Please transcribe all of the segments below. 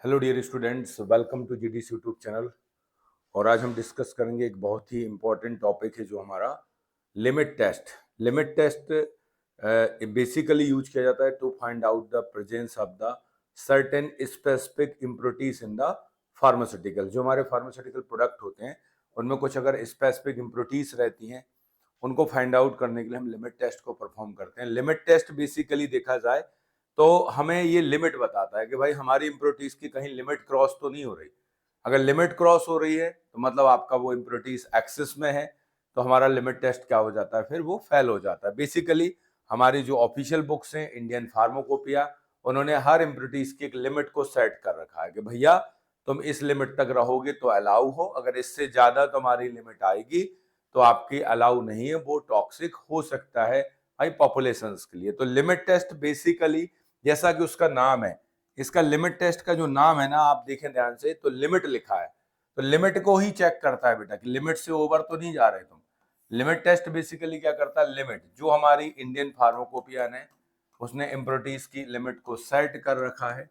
Hello dear students, welcome to GDC YouTube channel. और आज हम डिस्कस करेंगे एक बहुत ही इम्पोर्टेंट टॉपिक है जो हमारा limit test. Limit test basically use किया जाता है to find out the presence of the certain specific impurities in the pharmaceutical. जो हमारे फार्मास्यूटिकल प्रोडक्ट होते हैं उनमें कुछ अगर स्पेसिफिक इम्प्योरिटीज रहती हैं उनको फाइंड आउट करने के लिए हम लिमिट टेस्ट को परफॉर्म करते हैं। लिमिट टेस्ट बेसिकली देखा जाए तो हमें ये लिमिट बताता है कि भाई हमारी इम्प्योरिटीज की कहीं लिमिट क्रॉस तो नहीं हो रही। अगर लिमिट क्रॉस हो रही है तो मतलब आपका वो इम्प्योरिटीज एक्सेस में है, तो हमारा लिमिट टेस्ट क्या हो जाता है, फिर वो फेल हो जाता है। बेसिकली हमारी जो ऑफिशियल बुक्स हैं, इंडियन फार्माकोपिया, उन्होंने हर इम्प्योरिटीज की एक लिमिट को सेट कर रखा है कि भैया तुम इस लिमिट तक रहोगे तो अलाउ हो, अगर इससे ज्यादा तुम्हारी लिमिट आएगी तो आपकी अलाउ नहीं है, वो टॉक्सिक हो सकता है भाई पॉपुलेशंस के लिए। तो लिमिट टेस्ट बेसिकली जैसा कि उसका नाम है, इसका लिमिट टेस्ट का जो नाम है ना, आप देखें ध्यान से तो लिमिट लिखा है, तो लिमिट को ही चेक करता है बेटा कि लिमिट से ओवर तो नहीं जा रहे तुम। लिमिट टेस्ट बेसिकली क्या करता है, लिमिट जो हमारी इंडियन फार्माकोपिया ने उसने इम्प्योरिटीज की लिमिट को सेट कर रखा है,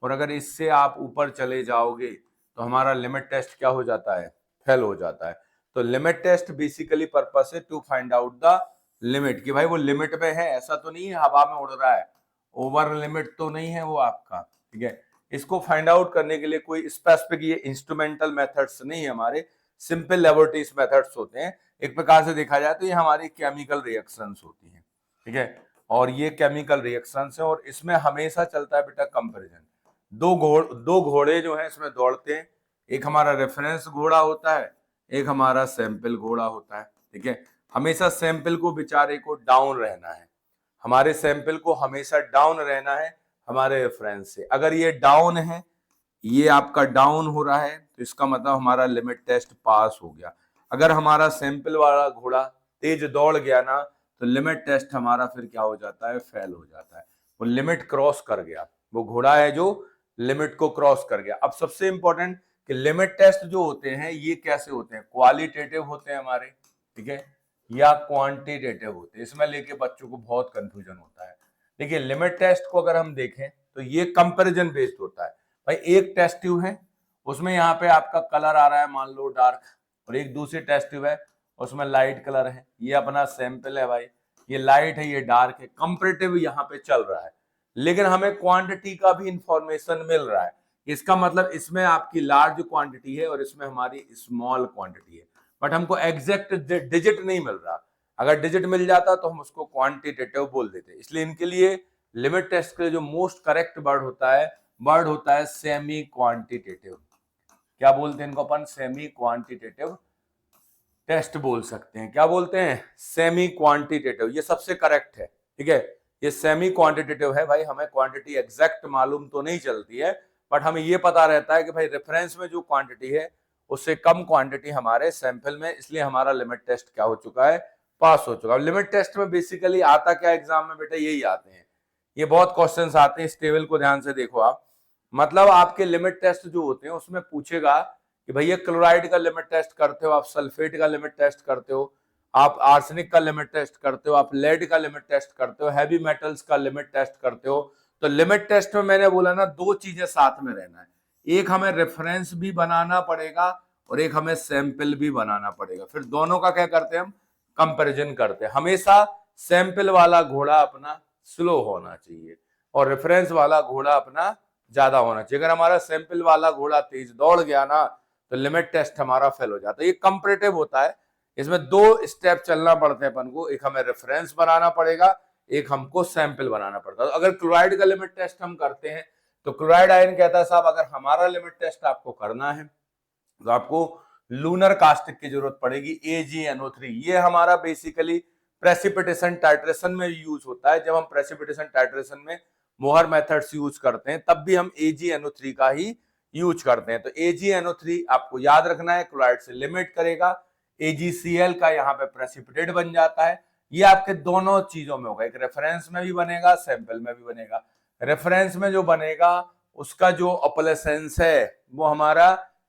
और अगर इससे आप ऊपर चले जाओगे तो हमारा लिमिट टेस्ट क्या हो जाता है, फेल हो जाता है। तो लिमिट टेस्ट बेसिकली पर्पस है to find out the limit कि भाई वो लिमिट में है, ऐसा तो नहीं है हवा में उड़ रहा है, ओवर लिमिट तो नहीं है वो आपका। ठीक है, इसको फाइंड आउट करने के लिए कोई स्पेसिफिक ये इंस्ट्रूमेंटल मेथड्स नहीं है, हमारे सिंपल लेबोरेटरी मेथड्स होते हैं। एक प्रकार से देखा जाए तो ये हमारी केमिकल रिएक्शंस होती हैं। ठीक है, और ये केमिकल रिएक्शंस है और इसमें हमेशा चलता है बेटा कंपैरिजन। दो घोड़े जो हैं इसमें दौड़ते हैं, एक हमारा रेफरेंस घोड़ा होता है, एक हमारा सैंपल घोड़ा होता है। ठीक है, हमेशा सैंपल को बेचारे को डाउन रहना है, हमारे सैंपल को हमेशा डाउन रहना है हमारे रेफरेंस से। अगर ये डाउन है, ये आपका डाउन हो रहा है, तो इसका मतलब हमारा लिमिट टेस्ट पास हो गया। अगर हमारा सैंपल वाला घोड़ा तेज दौड़ गया ना, तो लिमिट टेस्ट हमारा फिर क्या हो जाता है, फेल हो जाता है। वो लिमिट क्रॉस कर गया, वो घोड़ा है जो लिमिट को क्रॉस कर गया। अब सबसे इंपॉर्टेंट कि लिमिट टेस्ट जो होते हैं ये कैसे होते हैं, क्वालिटेटिव होते हैं हमारे, ठीक है, या क्वांटिटेटिव होते हैं। इसमें लेके बच्चों को बहुत कंफ्यूजन होता है। देखिए लिमिट टेस्ट को अगर हम देखें तो ये कंपैरिजन बेस्ड होता है। भाई एक टेस्ट ट्यूब है, उसमें यहाँ पे आपका कलर आ रहा है मान लो डार्क, और एक दूसरी टेस्ट ट्यूब है उसमें लाइट कलर है, ये अपना सैंपल है भाई, ये लाइट है ये डार्क है, कंपैरेटिव यहाँ पे चल रहा है। लेकिन हमें क्वांटिटी का भी इंफॉर्मेशन मिल रहा है, इसका मतलब इसमें आपकी लार्ज क्वांटिटी है और इसमें हमारी स्मॉल क्वांटिटी है, बट हमको एग्जैक्ट डिजिट नहीं मिल रहा। अगर डिजिट मिल जाता तो हम उसको क्वांटिटेटिव बोल देते। इसलिए इनके लिए लिमिट टेस्ट के लिए जो मोस्ट करेक्ट वर्ड होता है सेमी क्वांटिटेटिव। क्या बोलते हैं इनको अपन, सेमी क्वांटिटेटिव टेस्ट बोल सकते हैं। क्या बोलते हैं, सेमी क्वांटिटेटिव, ये सबसे करेक्ट है। ठीक है, ये सेमी क्वांटिटेटिव है भाई, हमें क्वांटिटी एग्जैक्ट मालूम तो नहीं चलती है, बट हमें ये पता रहता है कि भाई रेफरेंस में जो क्वांटिटी है उससे कम क्वांटिटी हमारे सैंपल में, इसलिए हमारा लिमिट टेस्ट क्या हो चुका है, पास हो चुका है। लिमिट टेस्ट में बेसिकली आता क्या एग्जाम में बेटा, यही आते हैं, ये बहुत क्वेश्चंस आते हैं। इस टेबल को ध्यान से देखो आप, मतलब आपके लिमिट टेस्ट जो होते हैं उसमें पूछेगा कि भैया क्लोराइड का लिमिट टेस्ट करते हो, आप सल्फेट का लिमिट टेस्ट करते हो, आप आर्सेनिक का लिमिट टेस्ट करते हो, आप लेड का लिमिट टेस्ट करते हो, हैवी मेटल्स का लिमिट टेस्ट करते हो। तो लिमिट टेस्ट में मैंने बोला ना, दो चीजें साथ में रहना है, एक हमें रेफरेंस भी बनाना पड़ेगा और एक हमें सैंपल भी बनाना पड़ेगा। फिर दोनों का क्या करते हैं हम, कंपैरिजन करते हैं। हमेशा सैंपल वाला घोड़ा अपना स्लो होना चाहिए और रेफरेंस वाला घोड़ा अपना ज्यादा होना चाहिए। अगर हमारा सैंपल वाला घोड़ा तेज दौड़ गया ना, तो लिमिट टेस्ट हमारा फेल हो जाता है। ये कंपैरेटिव होता है, इसमें दो स्टेप चलना पड़ते हैं अपन को, एक हमें रेफरेंस बनाना पड़ेगा, एक हमको सैंपल बनाना पड़ता है। अगर क्लोराइड का लिमिट टेस्ट हम करते हैं तो क्लोराइड आयन कहता है साहब अगर हमारा लिमिट टेस्ट आपको करना है तो आपको लूनर कास्टिक की जरूरत पड़ेगी, AgNO3। ये हमारा बेसिकली प्रेसिपिटेशन टाइट्रेशन में यूज होता है। जब हम प्रेसिपिटेशन टाइट्रेशन में मोहर मेथड्स यूज करते हैं तब भी हम AgNO3 का ही यूज करते हैं। तो AgNO3 आपको याद रखना है, क्लोराइड से लिमिट करेगा, AgCl का यहाँ पे प्रेसिपिटेट बन जाता है। ये आपके दोनों चीजों में होगा, एक रेफरेंस में भी बनेगा, सैंपल में भी बनेगा। रेफरेंस में जो बनेगा उसका जो ऑपलेसेंस है वो हमारा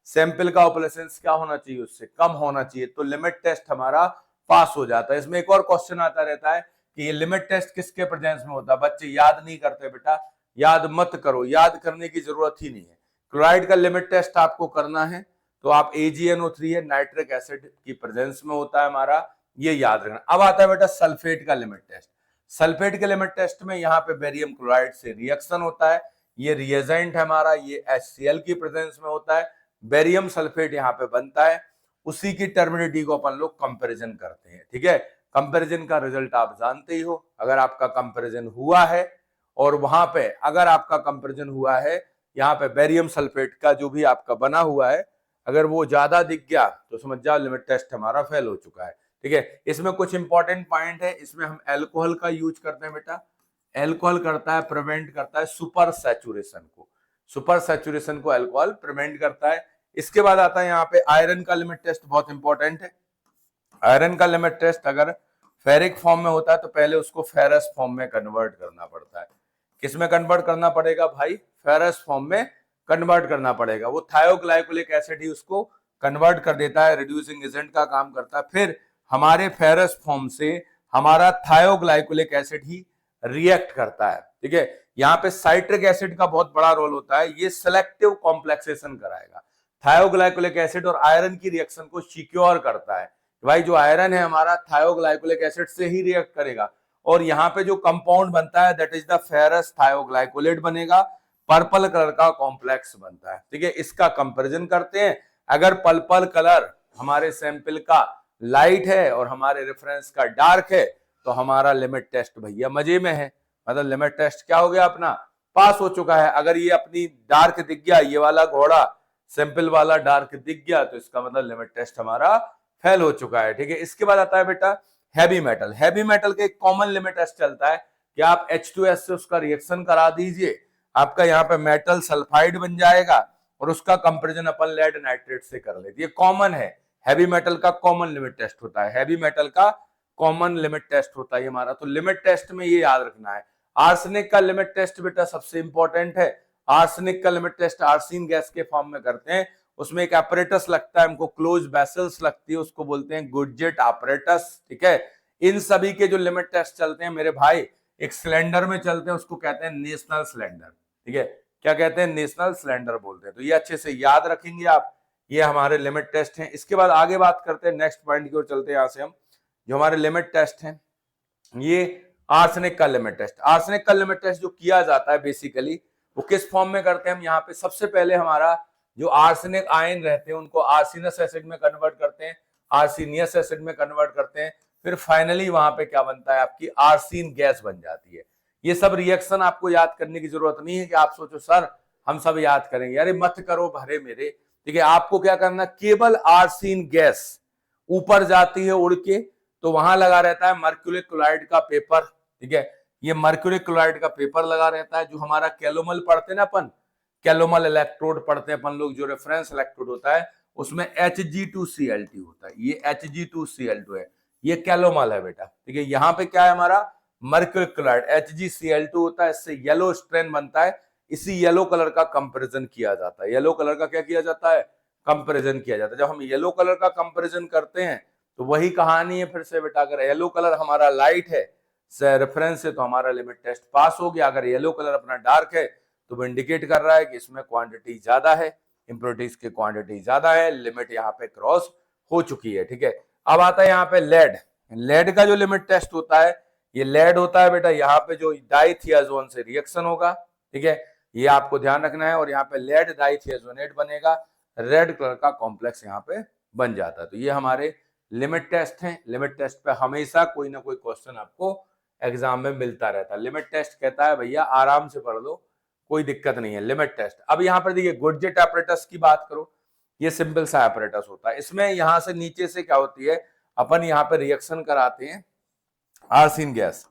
सैंपल का ऑपलेसेंस क्या होना चाहिए, उससे कम होना चाहिए, तो लिमिट टेस्ट हमारा पास हो जाता है। इसमें एक और क्वेश्चन आता रहता है कि ये लिमिट टेस्ट किसके प्रेजेंस में होता है। बच्चे याद नहीं करते बेटा, याद मत करो, याद करने की जरूरत ही नहीं है। क्लोराइड का लिमिट टेस्ट आपको करना है तो आप AgNO3 है, नाइट्रिक एसिड की प्रेजेंस में होता है हमारा, ये याद रखना। अब आता है बेटा सल्फेट का लिमिट टेस्ट। सल्फेट के लिमिट टेस्ट में यहाँ पे बेरियम क्लोराइड से रिएक्शन होता है, ये रिएजेंट है हमारा, ये HCl की प्रेजेंस में होता है, बेरियम सल्फेट यहाँ पे बनता है, उसी की टर्मिनिटी को अपन लोग कंपैरिजन करते हैं। ठीक है, कंपैरिजन का रिजल्ट आप जानते ही हो, अगर आपका कंपैरिजन हुआ है और वहां पे अगर आपका कंपैरिजन हुआ है यहाँ पे बेरियम सल्फेट का जो भी आपका बना हुआ है, अगर वो ज्यादा दिख गया तो समझ जाओ लिमिट टेस्ट हमारा फेल हो चुका है। ठीक है, इसमें कुछ इंपॉर्टेंट पॉइंट है, इसमें हम एल्कोहल का यूज करते हैं बेटा। एल्कोहल करता है, प्रिवेंट करता है सुपर सैचुरेशन को, सुपर सैचुरेशन को एल्कोहल प्रिवेंट करता है। इसके बाद आता है यहाँ पे आयरन का लिमिट टेस्ट, बहुत इंपॉर्टेंट है। आयरन का लिमिट टेस्ट अगर फेरिक फॉर्म में होता है तो पहले उसको फेरस फॉर्म में कन्वर्ट करना पड़ता है। किस में कन्वर्ट करना पड़ेगा भाई? फेरस फॉर्म में कन्वर्ट करना पड़ेगा। वो थायोग्लाइकोलिक एसिड ही उसको कन्वर्ट कर देता है, रिड्यूसिंग एजेंट का काम करता है। फिर हमारे फेरस फॉर्म से हमारा थायोग्लाइकोलिक एसिड ही रिएक्ट करता है। ठीक है, यहाँ पे साइट्रिक एसिड का बहुत बड़ा रोल होता है, ये सिलेक्टिव कॉम्प्लेक्सेशन कराएगा। थायोग्लाइकोलिक एसिड और आयरन की रिएक्शन को सिक्योर करता है। भाई जो आयरन है हमारा थायोग्लाइकोलिक एसिड से ही रिएक्ट करेगा और यहाँ पे जो कंपाउंड बनता है दैट इज द फेरस थायोग्लाइकोलेट बनेगा, पर्पल कलर का कॉम्प्लेक्स बनता है। ठीक है, इसका कंपैरिजन करते हैं। अगर पर्पल कलर हमारे सैंपल का लाइट है और हमारे रेफरेंस का डार्क है तो हमारा लिमिट टेस्ट भैया मजे में है, मतलब लिमिट टेस्ट क्या हो गया अपना, पास हो चुका है। अगर ये अपनी डार्क दिख गया, ये वाला घोड़ा सैंपल वाला डार्क दिख गया तो इसका मतलब लिमिट टेस्ट हमारा फेल हो चुका है। ठीक है, इसके बाद आता है बेटा हैवी मेटल। हैवी मेटल का एक कॉमन लिमिट टेस्ट चलता है कि आप H2S से उसका रिएक्शन करा दीजिए, आपका यहाँ पे मेटल सल्फाइड बन जाएगा और उसका कंपैरिजन अपन लेड नाइट्रेट से कर लेते हैं। ये कॉमन है, हैवी मेटल का कॉमन लिमिट टेस्ट होता है, हैवी मेटल का कॉमन लिमिट टेस्ट होता है हमारा। तो लिमिट टेस्ट में ये याद रखना है। आर्सेनिक का लिमिट टेस्ट बेटा सबसे इंपॉर्टेंट है। आर्सेनिक का लिमिट टेस्ट आर्सेन गैस के फॉर्म में करते हैं, उसमें एक apparatus लगता है, हमको क्लोज वेसल्स लगती है, उसको बोलते हैं गुडजेट apparatus। ठीक है, इन सभी के जो लिमिट टेस्ट चलते हैं मेरे भाई एक सिलेंडर में चलते हैं, उसको कहते हैं नेशनल सिलेंडर। ठीक है, क्या कहते हैं? नेशनल सिलेंडर बोलते हैं। तो ये अच्छे से याद रखेंगे आप, ये हमारे लिमिट टेस्ट हैं। इसके बाद आगे बात करते हैं, नेक्स्ट पॉइंट की ओर चलते हैं। यहाँ से हम जो हमारे लिमिट टेस्ट हैं, ये आर्सेनिक का लिमिट टेस्ट। आर्सेनिक का लिमिट टेस्ट जो किया जाता है बेसिकली वो किस फॉर्म में करते हैं हम? यहाँ पे सबसे पहले हमारा जो आर्सेनिक आयन रहते हैं उनको आर्सेनस एसिड में कन्वर्ट करते हैं, आर्सेनियस एसिड में कन्वर्ट करते हैं, फिर फाइनली वहां पे क्या बनता है? आपकी आर्सेन गैस बन जाती है। ये सब रिएक्शन आपको याद करने की जरूरत नहीं है कि आप सोचो सर हम सब याद करेंगे, अरे मत करो भरे मेरे। ठीक है, आपको क्या करना, केवल आर्सेन गैस ऊपर जाती है उड़ के, तो वहां लगा रहता है मर्क्यूरी क्लोराइड का पेपर। ठीक है, ये मर्क्यूरी क्लोराइड का पेपर लगा रहता है, जो हमारा कैलोमल पढ़ते ना अपन, कैलोमल इलेक्ट्रोड पढ़ते हैं अपन लोग, जो रेफरेंस इलेक्ट्रोड होता है उसमें Hg2Cl2 होता है, ये Hg2Cl2 है, ये कैलोमल है बेटा। ठीक है, यहाँ पे क्या है हमारा मर्क्यूरी क्लोराइड HgCl2 होता है, इससे येलो स्ट्रेन बनता है, इसी येलो कलर का कंपैरिजन किया जाता है। येलो कलर का क्या किया जाता है? कंपैरिजन किया जाता है। जब हम येलो कलर का कंपैरिजन करते हैं तो वही कहानी है फिर से बेटा, अगर येलो कलर हमारा लाइट है रेफरेंस से तो हमारा लिमिट टेस्ट पास हो गया। अगर येलो कलर अपना डार्क है तो वो इंडिकेट कर रहा है कि इसमें क्वांटिटी ज्यादा है, इंप्योरिटीज की क्वांटिटी ज्यादा है, लिमिट यहाँ पे क्रॉस हो चुकी है। ठीक है, अब आता है यहाँ पे लेड। लेड का जो लिमिट टेस्ट होता है, ये लेड होता है बेटा, यहाँ पे जो डाइथियाजोन से रिएक्शन होगा। ठीक है, ये आपको ध्यान रखना है, और यहाँ पे लेड डाइथियाजोनेट बनेगा, रेड कलर का कॉम्प्लेक्स यहाँ पे बन जाता है। तो ये हमारे लिमिट टेस्ट हैं। लिमिट टेस्ट पे हमेशा कोई ना कोई क्वेश्चन आपको एग्जाम में मिलता रहता है। लिमिट टेस्ट कहता है भैया आराम से पढ़ लो, कोई दिक्कत नहीं है। लिमिट टेस्ट, अब यहाँ पर देखिए गुडजेट apparatus की बात करो, ये सिंपल सा apparatus होता है। इसमें यहाँ से नीचे से क्या होती है, अपन यहाँ पे रिएक्शन कराते हैं, आर्सेन गैस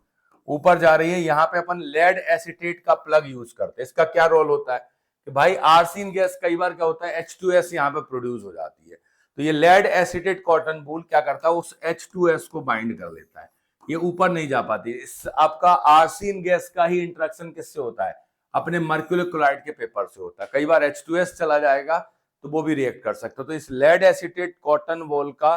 ऊपर जा रही है, यहाँ पे अपन लेड एसीटेट का प्लग यूज करते हैं। इसका क्या रोल होता है कि भाई आर्सेन गैस कई बार क्या होता है H2S यहाँ पे प्रोड्यूस हो जाती है, तो ये लेड एसीटेट कॉटन वूल क्या करता है, उस H2S को बाइंड कर लेता है, ये ऊपर नहीं जा पाती। इस आपका आर्सेन गैस का ही इंटरेक्शन किससे होता है? अपने मर्क्यूरी क्लोराइड के पेपर से होता है। कई बार H2S चला जाएगा तो वो भी रिएक्ट कर सकता है। तो इस लेड एसीटेट कॉटन वूल का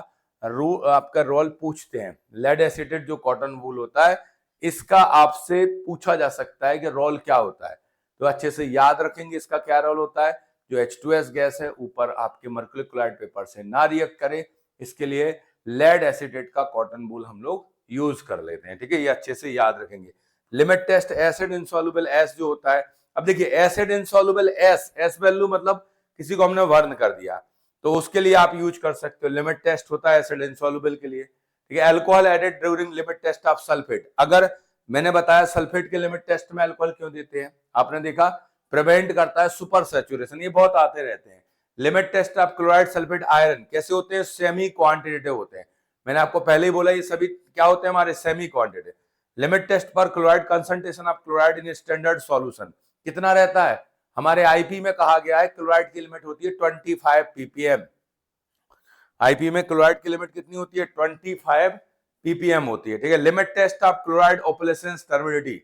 आपका रोल पूछते हैं। लेड एसीटेट जो कॉटन वूल होता है इसका आपसे पूछा जा सकता है कि रोल क्या होता है, तो अच्छे से याद रखेंगे इसका क्या रोल होता है। जो H2S गैस है ऊपर आपके मर्क्यूरी क्लोराइड पेपर से ना रिएक्ट करे, इसके लिए लेड एसीटेट का कॉटन वूल हम लोग यूज कर लेते हैं। ठीक है, ये अच्छे से याद रखेंगे। Limit test acid insoluble S जो होता है, अब देखिए एसिड इनसॉल्युबल एस वैल्यू मतलब किसी को हमने वर्न कर दिया, तो उसके लिए आप यूज कर सकते हो। लिमिट टेस्ट होता है एसिड इनसॉल्युबल के लिए। ठीक है, alcohol added during limit test of sulphate. अगर मैंने बताया सल्फेट के लिमिट टेस्ट में अल्कोहल क्यों देते हैं, आपने देखा प्रिवेंट करता है सुपर सैचुरेशन, ये बहुत आते रहते हैं। Limit test of chloride sulphate iron कैसे होते हैं, सेमी क्वांटिटेटिव होते हैं। मैंने आपको पहले ही बोला ये सभी क्या होते हैं हमारे, सेमी क्वांटिटेटिव। लिमिट टेस्ट पर chloride concentration of chloride in standard solution कितना रहता है, हमारे आईपी में कहा गया है क्लोराइड की लिमिट होती है 25 ppm। आईपी में क्लोराइड की लिमिट कितनी होती है, 25 ppm होती है। ठीक है, limit test of chloride opalescence turbidity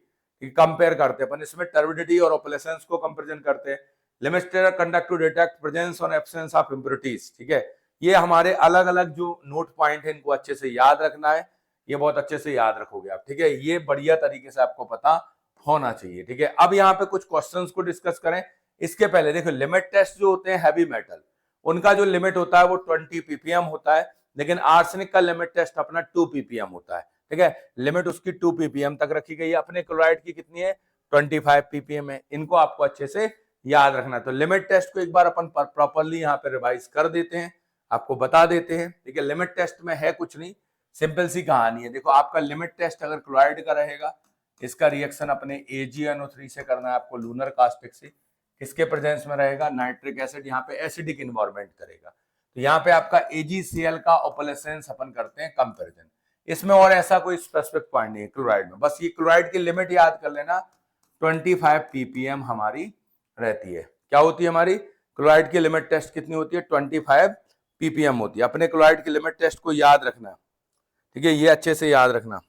compare करते हैं अपन, इसमें टर्बिडिटी और ऑपरेशंस को कंपैरिजन करते हैं। Limit test conduct to detect presence और एब्सेंस ऑफ इंप्योरिटीज। ठीक है, ये हमारे अलग अलग जो नोट पॉइंट है इनको अच्छे से याद रखना है, ये बहुत अच्छे से याद रखोगे आप। ठीक है, ये बढ़िया तरीके से आपको पता होना चाहिए। ठीक है, अब यहाँ पे कुछ क्वेश्चंस को डिस्कस करें। इसके पहले देखो लिमिट टेस्ट जो होते हैं हैवी मेटल, उनका जो लिमिट होता है वो 20 ppm होता है, लेकिन आर्सेनिक का लिमिट टेस्ट अपना 2 ppm होता है। ठीक है, लिमिट उसकी 2 ppm तक रखी गई है, अपने क्लोराइड की कितनी है 25 ppm है। इनको आपको अच्छे से याद रखना है। तो लिमिट टेस्ट को एक बार अपन प्रॉपरली यहाँ पे रिवाइज कर देते हैं, आपको बता देते हैं। ठीक है, लिमिट टेस्ट में है कुछ नहीं, सिंपल सी कहानी है। देखो आपका लिमिट टेस्ट अगर क्लोराइड का रहेगा, इसका रिएक्शन अपने AgNO3 से करना है आपको लूनर कास्टिक से, किसके प्रेजेंस में रहेगा, नाइट्रिक एसिड, यहाँ पे एसिडिक इन्वायरमेंट करेगा। तो यहाँ पे आपका AgCl का ऑपरेशंस अपन करते हैं कंपैरिजन। इसमें और ऐसा कोई स्पेसिफिक पॉइंट नहीं है क्लोराइड में, बस ये क्लोराइड की लिमिट याद कर लेना, 25 ppm हमारी रहती है। क्या होती है हमारी क्लोराइड की लिमिट टेस्ट कितनी होती है, 25 ppm होती है। अपने क्लोराइड की लिमिट टेस्ट को याद रखना। ठीक है, ये अच्छे से याद रखना।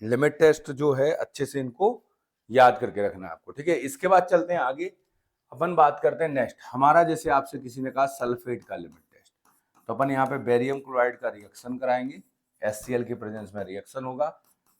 लिमिट टेस्ट जो है अच्छे से इनको याद करके रखना है आपको। ठीक है, इसके बाद चलते हैं आगे, अपन बात करते हैं नेक्स्ट। हमारा जैसे आपसे किसी ने कहा सल्फेट का लिमिट टेस्ट, तो अपन यहाँ पे बेरियम क्लोराइड का रिएक्शन कराएंगे, HCl के प्रेजेंस में रिएक्शन होगा,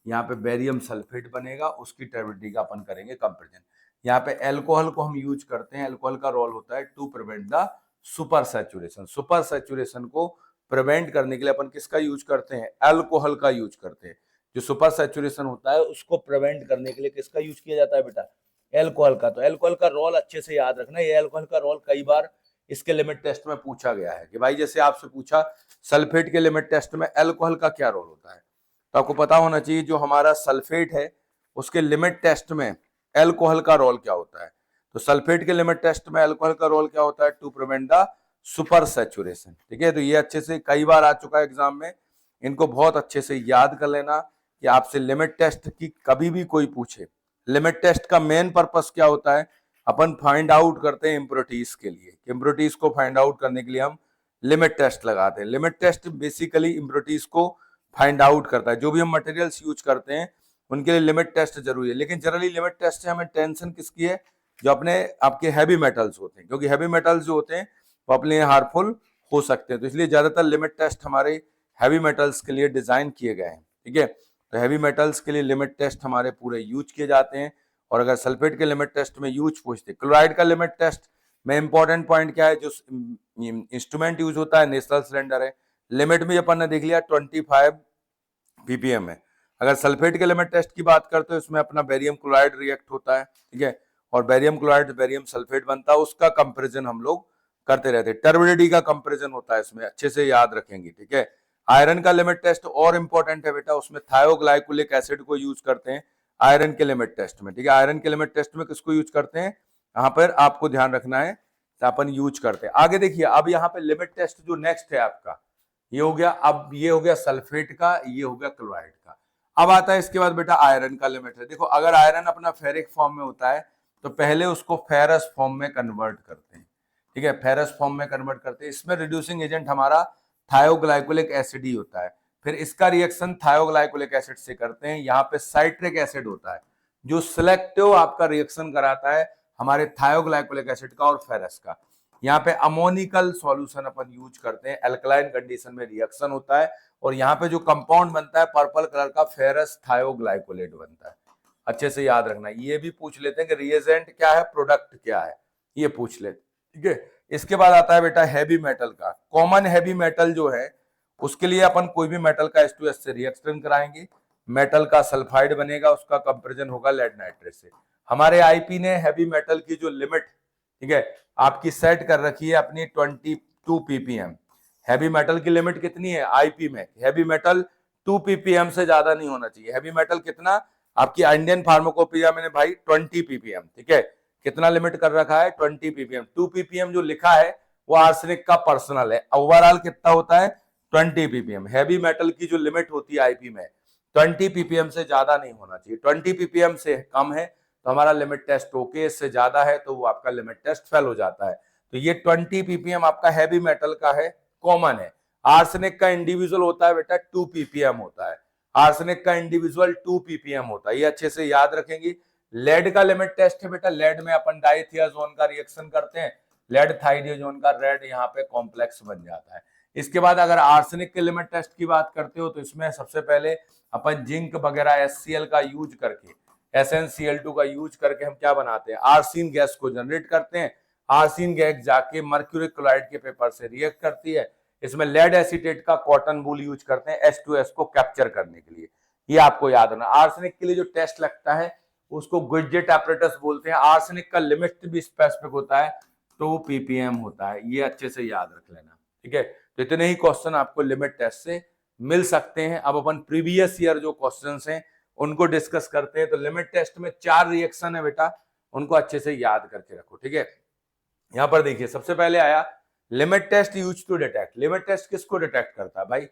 यहाँ पे बेरियम सल्फेट बनेगा, उसकी टर्बिडिटी का अपन करेंगे कंपेरिजन। यहाँ पे एल्कोहल को हम यूज करते हैं, एल्कोहल का रोल होता है to prevent the supersaturation. Supersaturation को प्रिवेंट करने के लिए अपन किसका यूज करते हैं, एल्कोहल का यूज करते हैं। जो सुपर सैचुरेशन होता है उसको प्रिवेंट करने के लिए किसका यूज किया जाता है बेटा, एल्कोहल का। तो एल्कोहल का रोल अच्छे से याद रखना, ये एल्कोहल का रोल कई बार इसके लिमिट टेस्ट में पूछा गया है कि भाई जैसे आपसे पूछा सल्फेट के लिमिट टेस्ट में एल्कोहल का क्या रोल होता है, तो आपको पता होना चाहिए जो हमारा सल्फेट है उसके लिमिट टेस्ट में एल्कोहल का रोल क्या होता है। तो सल्फेट के लिमिट टेस्ट में एल्कोहल का रोल क्या होता है, to prevent the supersaturation. ठीक है, तो ये अच्छे से कई बार आ चुका है एग्जाम में, इनको बहुत अच्छे से याद कर लेना कि आपसे लिमिट टेस्ट की कभी भी कोई पूछे। लिमिट टेस्ट का मेन पर्पस क्या होता है, अपन फाइंड आउट करते हैं इम्प्योरिटीज के लिए, इम्प्योरिटीज को फाइंड आउट करने के लिए हम लिमिट टेस्ट लगाते हैं। लिमिट टेस्ट बेसिकली इम्प्योरिटीज को फाइंड आउट करता है। जो भी हम मटेरियल्स यूज करते हैं उनके लिए लिमिट टेस्ट जरूरी है, लेकिन जनरली लिमिट टेस्ट से हमें टेंशन किसकी है, जो अपने आपके हैवी मेटल्स होते हैं, क्योंकि हैवी मेटल्स जो होते हैं वो अपने हार्मफुल हो सकते हैं। तो इसलिए ज्यादातर लिमिट टेस्ट हमारे हैवी मेटल्स के लिए डिजाइन किए गए हैं। ठीक है, तो हैवी मेटल्स के लिए लिमिट टेस्ट हमारे पूरे यूज किए जाते हैं। और अगर सल्फेट के लिमिट टेस्ट में यूज पूछते, क्लोराइड का लिमिट टेस्ट में इंपॉर्टेंट पॉइंट क्या है, जो इंस्ट्रूमेंट यूज होता है नेशनल सिलेंडर है। लिमिट में अपन ने देख लिया 25 ppm है। अगर सल्फेट के लिमिट टेस्ट की बात करते हो, इसमें अपना बेरियम क्लोराइड रिएक्ट होता है, ठीक है, और बेरियम क्लोराइड बेरियम सल्फेट बनता है, उसका कंपेरिजन हम लोग करते रहते हैं। टर्बिडिटी का कंपेरिजन होता है इसमें, अच्छे से याद रखेंगे, ठीक है। आयरन का लिमिट टेस्ट और इंपॉर्टेंट है बेटा, उसमें थायोग्लाइकोलिक एसिड को यूज करते हैं आयरन के लिमिट टेस्ट में, ठीक है। आयरन के लिमिट टेस्ट में किसको यूज करते हैं, यहाँ पर आपको ध्यान रखना है, तो अपन यूज करते हैं। आगे देखिए, अब यहाँ पे लिमिट टेस्ट जो नेक्स्ट है आपका, ये हो गया, अब ये हो गया सल्फेट का, ये हो गया क्लोराइड का। अब आता है इसके बाद बेटा आयरन का लिमिट है। देखो, अगर आयरन अपना फेरिक फॉर्म में होता है तो पहले उसको फेरस फॉर्म में कन्वर्ट करते हैं, ठीक है, फेरस फॉर्म में कन्वर्ट करते हैं। इसमें रिड्यूसिंग एजेंट हमारा थायोग्लाइकोलिक एसिड ही होता है। फिर इसका रिएक्शन थायोग्लाइकोलिक एसिड से करते हैं, यहाँ पे साइट्रिक एसिड होता है जो सिलेक्टिव आपका रिएक्शन कराता है हमारे थायोग्लाइकोलिक एसिड का और फेरस का। यहाँ पे अमोनिकल सॉल्यूशन अपन यूज करते हैं, एल्कलाइन कंडीशन में रिएक्शन होता है, और यहाँ पे जो कंपाउंड बनता है पर्पल कलर का, फेरस थायोग्लाइकोलेट बनता है। अच्छे से याद रखना, ये भी पूछ लेते हैं कि रिएजेंट क्या है, प्रोडक्ट क्या है, ये पूछ लेते, ठीक है। इसके बाद आता है बेटा हैवी मेटल का। कॉमन हैवी मेटल जो है, उसके लिए अपन कोई भी मेटल का H2S से रिएक्शन कराएंगे, मेटल का सल्फाइड बनेगा, उसका कंपेरिजन होगा लेड नाइट्रेट से। हमारे आईपी ने हैवी मेटल की जो लिमिट, ठीक है, आपकी सेट कर रखी है अपनी 22 ppm। हैवी मेटल की लिमिट कितनी है आईपी में, हैवी मेटल 2 ppm से ज्यादा नहीं होना चाहिए। हैवी मेटल कितना, आपकी इंडियन फार्माकोपिया में भाई 20 ppm, ठीक है, कितना लिमिट कर रखा है 20 ppm। 2 ppm जो लिखा है वो आर्सेनिक का पर्सनल है, ओवरऑल कितना होता है 20 ppm। हैवी मेटल की जो लिमिट होती है आईपी में 20 ppm से ज्यादा नहीं होना चाहिए। 20 ppm से कम है तो हमारा लिमिट टेस्ट ओके, इससे ज्यादा है तो वो आपका लिमिट टेस्ट फेल हो जाता है। तो ये 20 ppm आपका हैवी मेटल का है, कॉमन है। आर्सेनिक का इंडिविजुअल होता है बेटा 2 ppm होता है, आर्सेनिक का इंडिविजुअल 2 ppm होता है, ये अच्छे से याद रखेंगे। लेड का लिमिट टेस्ट है बेटा, लेड में अपन डाइथियाजोन का रिएक्शन करते हैं, लेड थाइडियाजोन का रेड यहाँ पे कॉम्प्लेक्स बन जाता है। इसके बाद अगर आर्सेनिक के लिमिट टेस्ट की बात करते हो तो इसमें सबसे पहले अपन जिंक वगैरह HCl का यूज करके, SnCl2 का यूज करके हम क्या बनाते हैं, आर्सिन गैस को जनरेट करते हैं। आर्सिन गैस जाके मर्क्यूरी क्लोराइड के पेपर से रिएक्ट करती है, इसमें लेड एसीटेट का कॉटन वूल यूज करते हैं H2S को कैप्चर करने के लिए। ये आपको याद रखना। आर्सेनिक के लिए जो टेस्ट लगता है उसको गुडजेट एपरेटस बोलते हैं। आर्सेनिक का लिमिट भी स्पेसिफिक होता है, 2 ppm होता है, ये अच्छे से याद रख लेना, ठीक है। तो इतने ही क्वेश्चन आपको लिमिट टेस्ट से मिल सकते हैं। अब अपन प्रीवियस ईयर जो क्वेश्चंस हैं उनको डिस्कस करते हैं। तो लिमिट टेस्ट में 4 रिएक्शन है बेटा, उनको अच्छे से याद करके रखो, ठीक है। यहां पर देखिए, सबसे पहले आया limit test use to detect. Limit test किसको डिटेक्ट करता है भाई,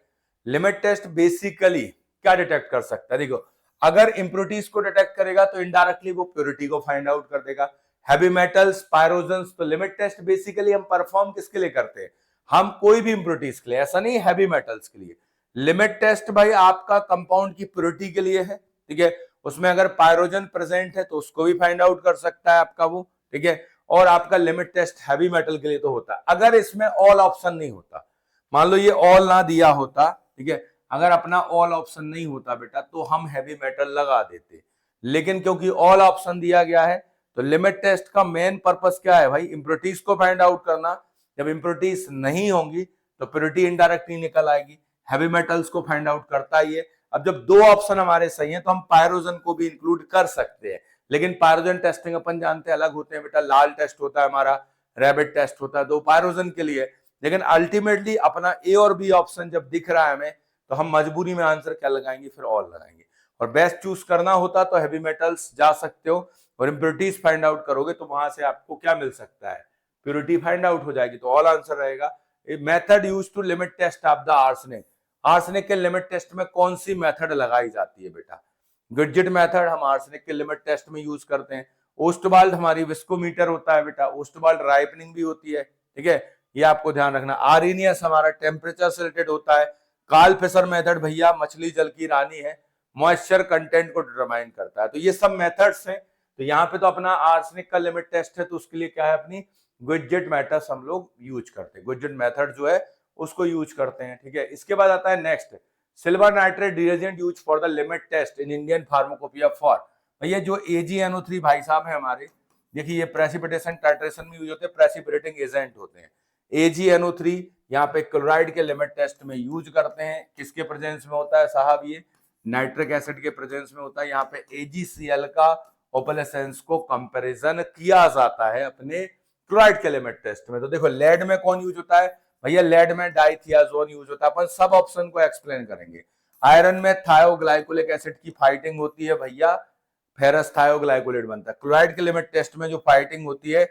लिमिट टेस्ट बेसिकली क्या डिटेक्ट कर सकता है, देखो, अगर इंप्योरिटीज को डिटेक्ट करेगा तो इनडायरेक्टली वो प्योरिटी को फाइंड आउट कर देगा। हैवी मेटल्स, पायरोजन्स, तो लिमिट टेस्ट बेसिकली हम परफॉर्म किसके लिए करते हैं, हम कोई भी इंप्योरिटीज के लिए, ऐसा नहीं हैवी मेटल्स के लिए। लिमिट टेस्ट भाई आपका कंपाउंड की प्योरिटी के लिए है, ठीक है। उसमें अगर पायरोजन प्रेजेंट है तो उसको भी फाइंड आउट कर सकता है आपका वो, ठीक है। और आपका लिमिट टेस्ट हैवी मेटल के लिए तो होता है। अगर इसमें ऑल ऑप्शन नहीं होता, मान लो ये ऑल ना दिया होता, ठीक है, अगर अपना ऑल ऑप्शन नहीं होता बेटा तो हम हैवी मेटल लगा देते, लेकिन क्योंकि ऑल ऑप्शन दिया गया है तो लिमिट टेस्ट का मेन पर्पस क्या है भाई, इंप्योरिटीज को फाइंड आउट करना। जब इंप्योरिटीज नहीं होंगी तो प्योरिटी इनडायरेक्टली निकल आएगी, हैवी मेटल्स को फाइंड आउट करता ही है। अब जब दो ऑप्शन हमारे सही हैं तो हम पायरोजन को भी इंक्लूड कर सकते हैं, लेकिन पायरोजन टेस्टिंग अपन जानते हैं अलग होते हैं बेटा। लाल टेस्ट होता है हमारा, रैबिट टेस्ट होता है, दो पायरोजन के लिए। लेकिन अल्टीमेटली अपना ए और बी ऑप्शन जब दिख रहा है हमें तो हम मजबूरी में आंसर क्या लगाएंगे, फिर ऑल लगाएंगे। और बेस्ट चूज करना होता तो हैवी मेटल्स जा सकते हो, और इंप्योरिटीज फाइंड आउट करोगे तो वहां से आपको क्या मिल सकता है, प्योरिटी फाइंड आउट हो जाएगी, तो ऑल आंसर रहेगा। Method use to limit test of the arsenic. Arsenic के लिमिट टेस्ट में कौन सी मेथड लगाई जाती है बेटा, गुडजेट मेथड हम आर्सेनिक के लिमिट टेस्ट में यूज करते हैं। ओस्टवाल्ड हमारी विस्कोमीटर होता है बेटा, ओस्टवाल्ड राइपनिंग भी होती है, ठीक है, ये आपको ध्यान रखना। आर्हेनियस हमारा टेम्परेचर से रिलेटेड होता है। कार्ल फिशर मेथड भैया मछली जल की रानी है, मॉइस्चर कंटेंट को डिटरमाइन करता है। तो ये सब मेथड्स हैं। तो यहाँ पे तो अपना आर्सेनिक का लिमिट टेस्ट है, तो उसके लिए क्या है, अपनी गुडजेट मेथड्स हम लोग यूज करते हैं, गुडजेट मेथड जो है उसको यूज करते हैं, ठीक है। इसके बाद आता है next, silver nitrate reagent use for the limit test in Indian pharmacopoeia for. भैया जो AgNO3 भाई साहब है हमारे, देखिए ये प्रेसिपिटेशन टाइट्रेशन में यूज होते हैं, प्रेसिपिटेटिंग एजेंट होते हैं। AgNO3 यहाँ पे क्लोराइड के लिमिट टेस्ट में यूज करते हैं, किसके प्रेजेंस में होता है साहब, ये नाइट्रिक एसिड के प्रेजेंस में होता है। यहाँ पे AgCl का ओपलेसेंस को कंपैरिजन किया जाता है अपने क्लोराइड के लिमिट टेस्ट में। तो देखो लेड में कौन यूज होता है भैया, लेड में डाइथियाजोन यूज होता है। अपन सब ऑप्शन को एक्सप्लेन करेंगे। आयरन में थायोग्लाइकोलिक एसिड की फाइटिंग होती है भैया, फेरस थायोग्लाइकोलेट बनता है। क्लोराइड के लिमिट टेस्ट में जो फाइटिंग होती है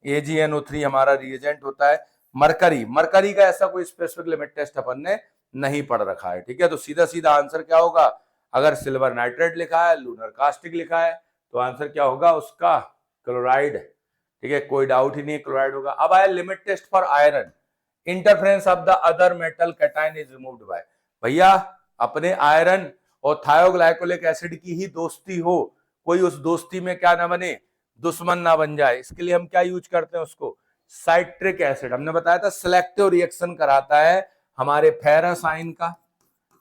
AgNO3 हमारा रिएजेंट होता है। मरकरी का ऐसा कोई स्पेसिफिक लिमिट टेस्ट अपन ने नहीं पढ़ रखा है, ठीक है। तो सीधा सीधा आंसर क्या होगा, अगर सिल्वर नाइट्रेट लिखा है, लूनर कास्टिक लिखा है, तो आंसर क्या होगा उसका, क्लोराइड, ठीक है, कोई डाउट ही नहीं, क्लोराइड होगा। अब आया limit test for iron, interference of the other metal cation is removed by, भैया अपने आयरन और थायोग्लाइकोलिक एसिड की ही दोस्ती हो, कोई उस दोस्ती में क्या ना बने, दुश्मन ना बन जाए, इसके लिए हम क्या यूज करते हैं उसको, साइट्रिक एसिड। हमने बताया था सिलेक्टिव रिएक्शन कराता है हमारे फेरस आयन का,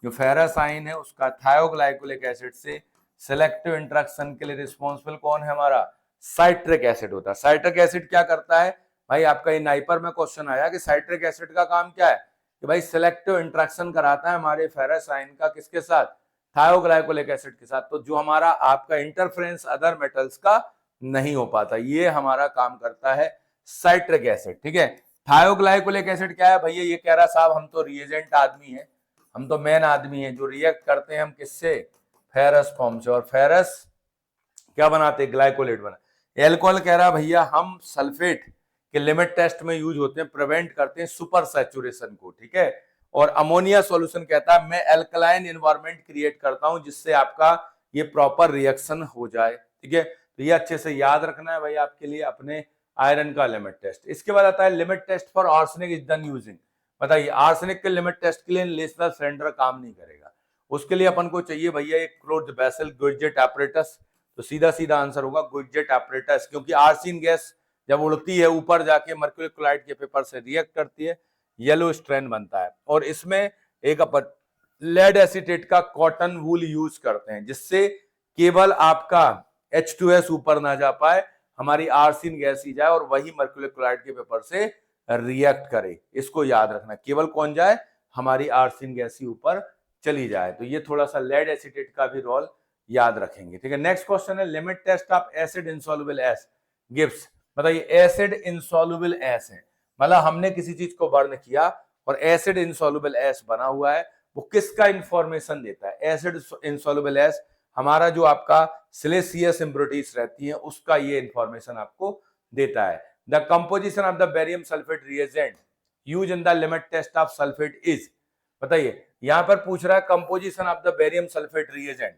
जो फेरस आयन है उसका थायोग्लाइकोलिक एसिड से सिलेक्टिव इंटरेक्शन के लिए रिस्पॉन्सिबल कौन है हमारा, साइट्रिक एसिड होता है। साइट्रिक एसिड क्या करता है भाई, आपका ये नाइपर में क्वेश्चन आया कि साइट्रिक एसिड का काम क्या है, कि भाई सिलेक्टिव इंटरेक्शन कराता है हमारे फेरस आयन का किसके साथ, थायोग्लाइकोलिक एसिड के साथ। तो जो हमारा आपका इंटरफेरेंस अदर मेटल्स का नहीं हो पाता, ये हमारा काम करता है साइट्रिक एसिड, ठीक है। थायोग्लाइकोलिक एसिड क्या है भैया, ये कह रहा साहब हम तो रिएजेंट आदमी है, हम तो मेन आदमी है, जो रिएक्ट करते हैं हम किससे, फेरस फॉर्म से, और फेरस क्या बनाते हैं, ग्लाइकोलेट बना। एल्कोहल कह रहा भैया हम सल्फेट के लिमिट टेस्ट में यूज होते हैं, प्रिवेंट करते हैं सुपर सैचुरेशन को, ठीक है। और अमोनिया सॉल्यूशन कहता है मैं एल्कलाइन एनवायरनमेंट क्रिएट करता हूं जिससे आपका ये प्रॉपर रिएक्शन हो जाए, ठीक है। तो ये अच्छे से याद रखना है भाई आपके लिए अपने आयरन का लिमिट टेस्ट। इसके बाद आता है limit test for arsenic is done using, बताइए आर्सेनिक के लिमिट टेस्ट के लिए लेसनर सिलेंडर काम नहीं करेगा, उसके लिए अपन को चाहिए भैया एक क्लोज्ड वेसल गुइजेट एपरेटस। तो सीधा सीधा आंसर होगा गुइजेट एपरेटस, क्योंकि आर्सिन गैस जब उड़ती है ऊपर जाके मर्क्यूरी क्लोराइड के पेपर से रिएक्ट करती है, येलो स्ट्रेन बनता है। और इसमें एक अपन लेड एसीटेट का कॉटन वूल यूज करते हैं जिससे केवल आपका H2S ऊपर ना जा पाए, हमारी आर्सिन गैस ही जाए और वही मर्क्यूरी क्लोराइड के पेपर से रिएक्ट करे। इसको याद रखना, केवल कौन जाए, हमारी आर्सिन गैस ही ऊपर चली जाए। तो ये थोड़ा सा लेड एसीटेट का भी रोल याद रखेंगे, ठीक है। नेक्स्ट क्वेश्चन है limit test of acid insoluble ash gives, बताइए एसिड इनसॉल्युबल एस है, मतलब हमने किसी चीज को बर्न किया और एसिड इनसॉल्युबल एस बना हुआ है, वो किसका इंफॉर्मेशन देता है, एसिड इनसॉल्युबल एस हमारा जो आपका सिलिशियस इम्प्योरिटीज रहती है उसका ये इंफॉर्मेशन आपको देता है। The composition of the barium sulphate reagent use in the limit test of sulphate is, बताइए यहां पर पूछ रहा है composition of the barium sulphate reagent,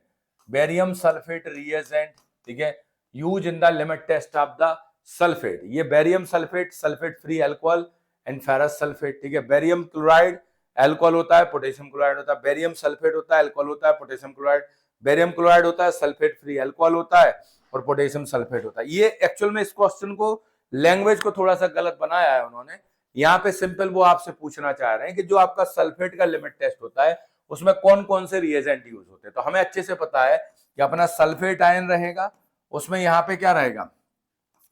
barium sulphate reagent, ठीक है, use in the limit test of the sulphate. ये barium sulphate, sulphate free alcohol and ferrous sulphate, ठीक है। बेरियम क्लोराइड अल्कोहल होता है, पोटेशियम क्लोराइड होता है, बेरियम सल्फेट होता है अल्कोहल होता है, पोटेशियम क्लोराइड, बेरियम क्लोराइड होता है सल्फेट फ्री अल्कोहल होता है और पोटेशियम सल्फेट होता है। ये एक्चुअल में इस क्वेश्चन को लैंग्वेज को थोड़ा सा गलत बनाया है उन्होंने, यहाँ पे सिंपल वो आपसे पूछना चाह रहे हैं कि जो आपका सल्फेट का लिमिट टेस्ट होता है उसमें कौन कौन से रिएजेंट यूज होते हैं। तो हमें अच्छे से पता है कि अपना सल्फेट आयन रहेगा, उसमें यहाँ पे क्या रहेगा,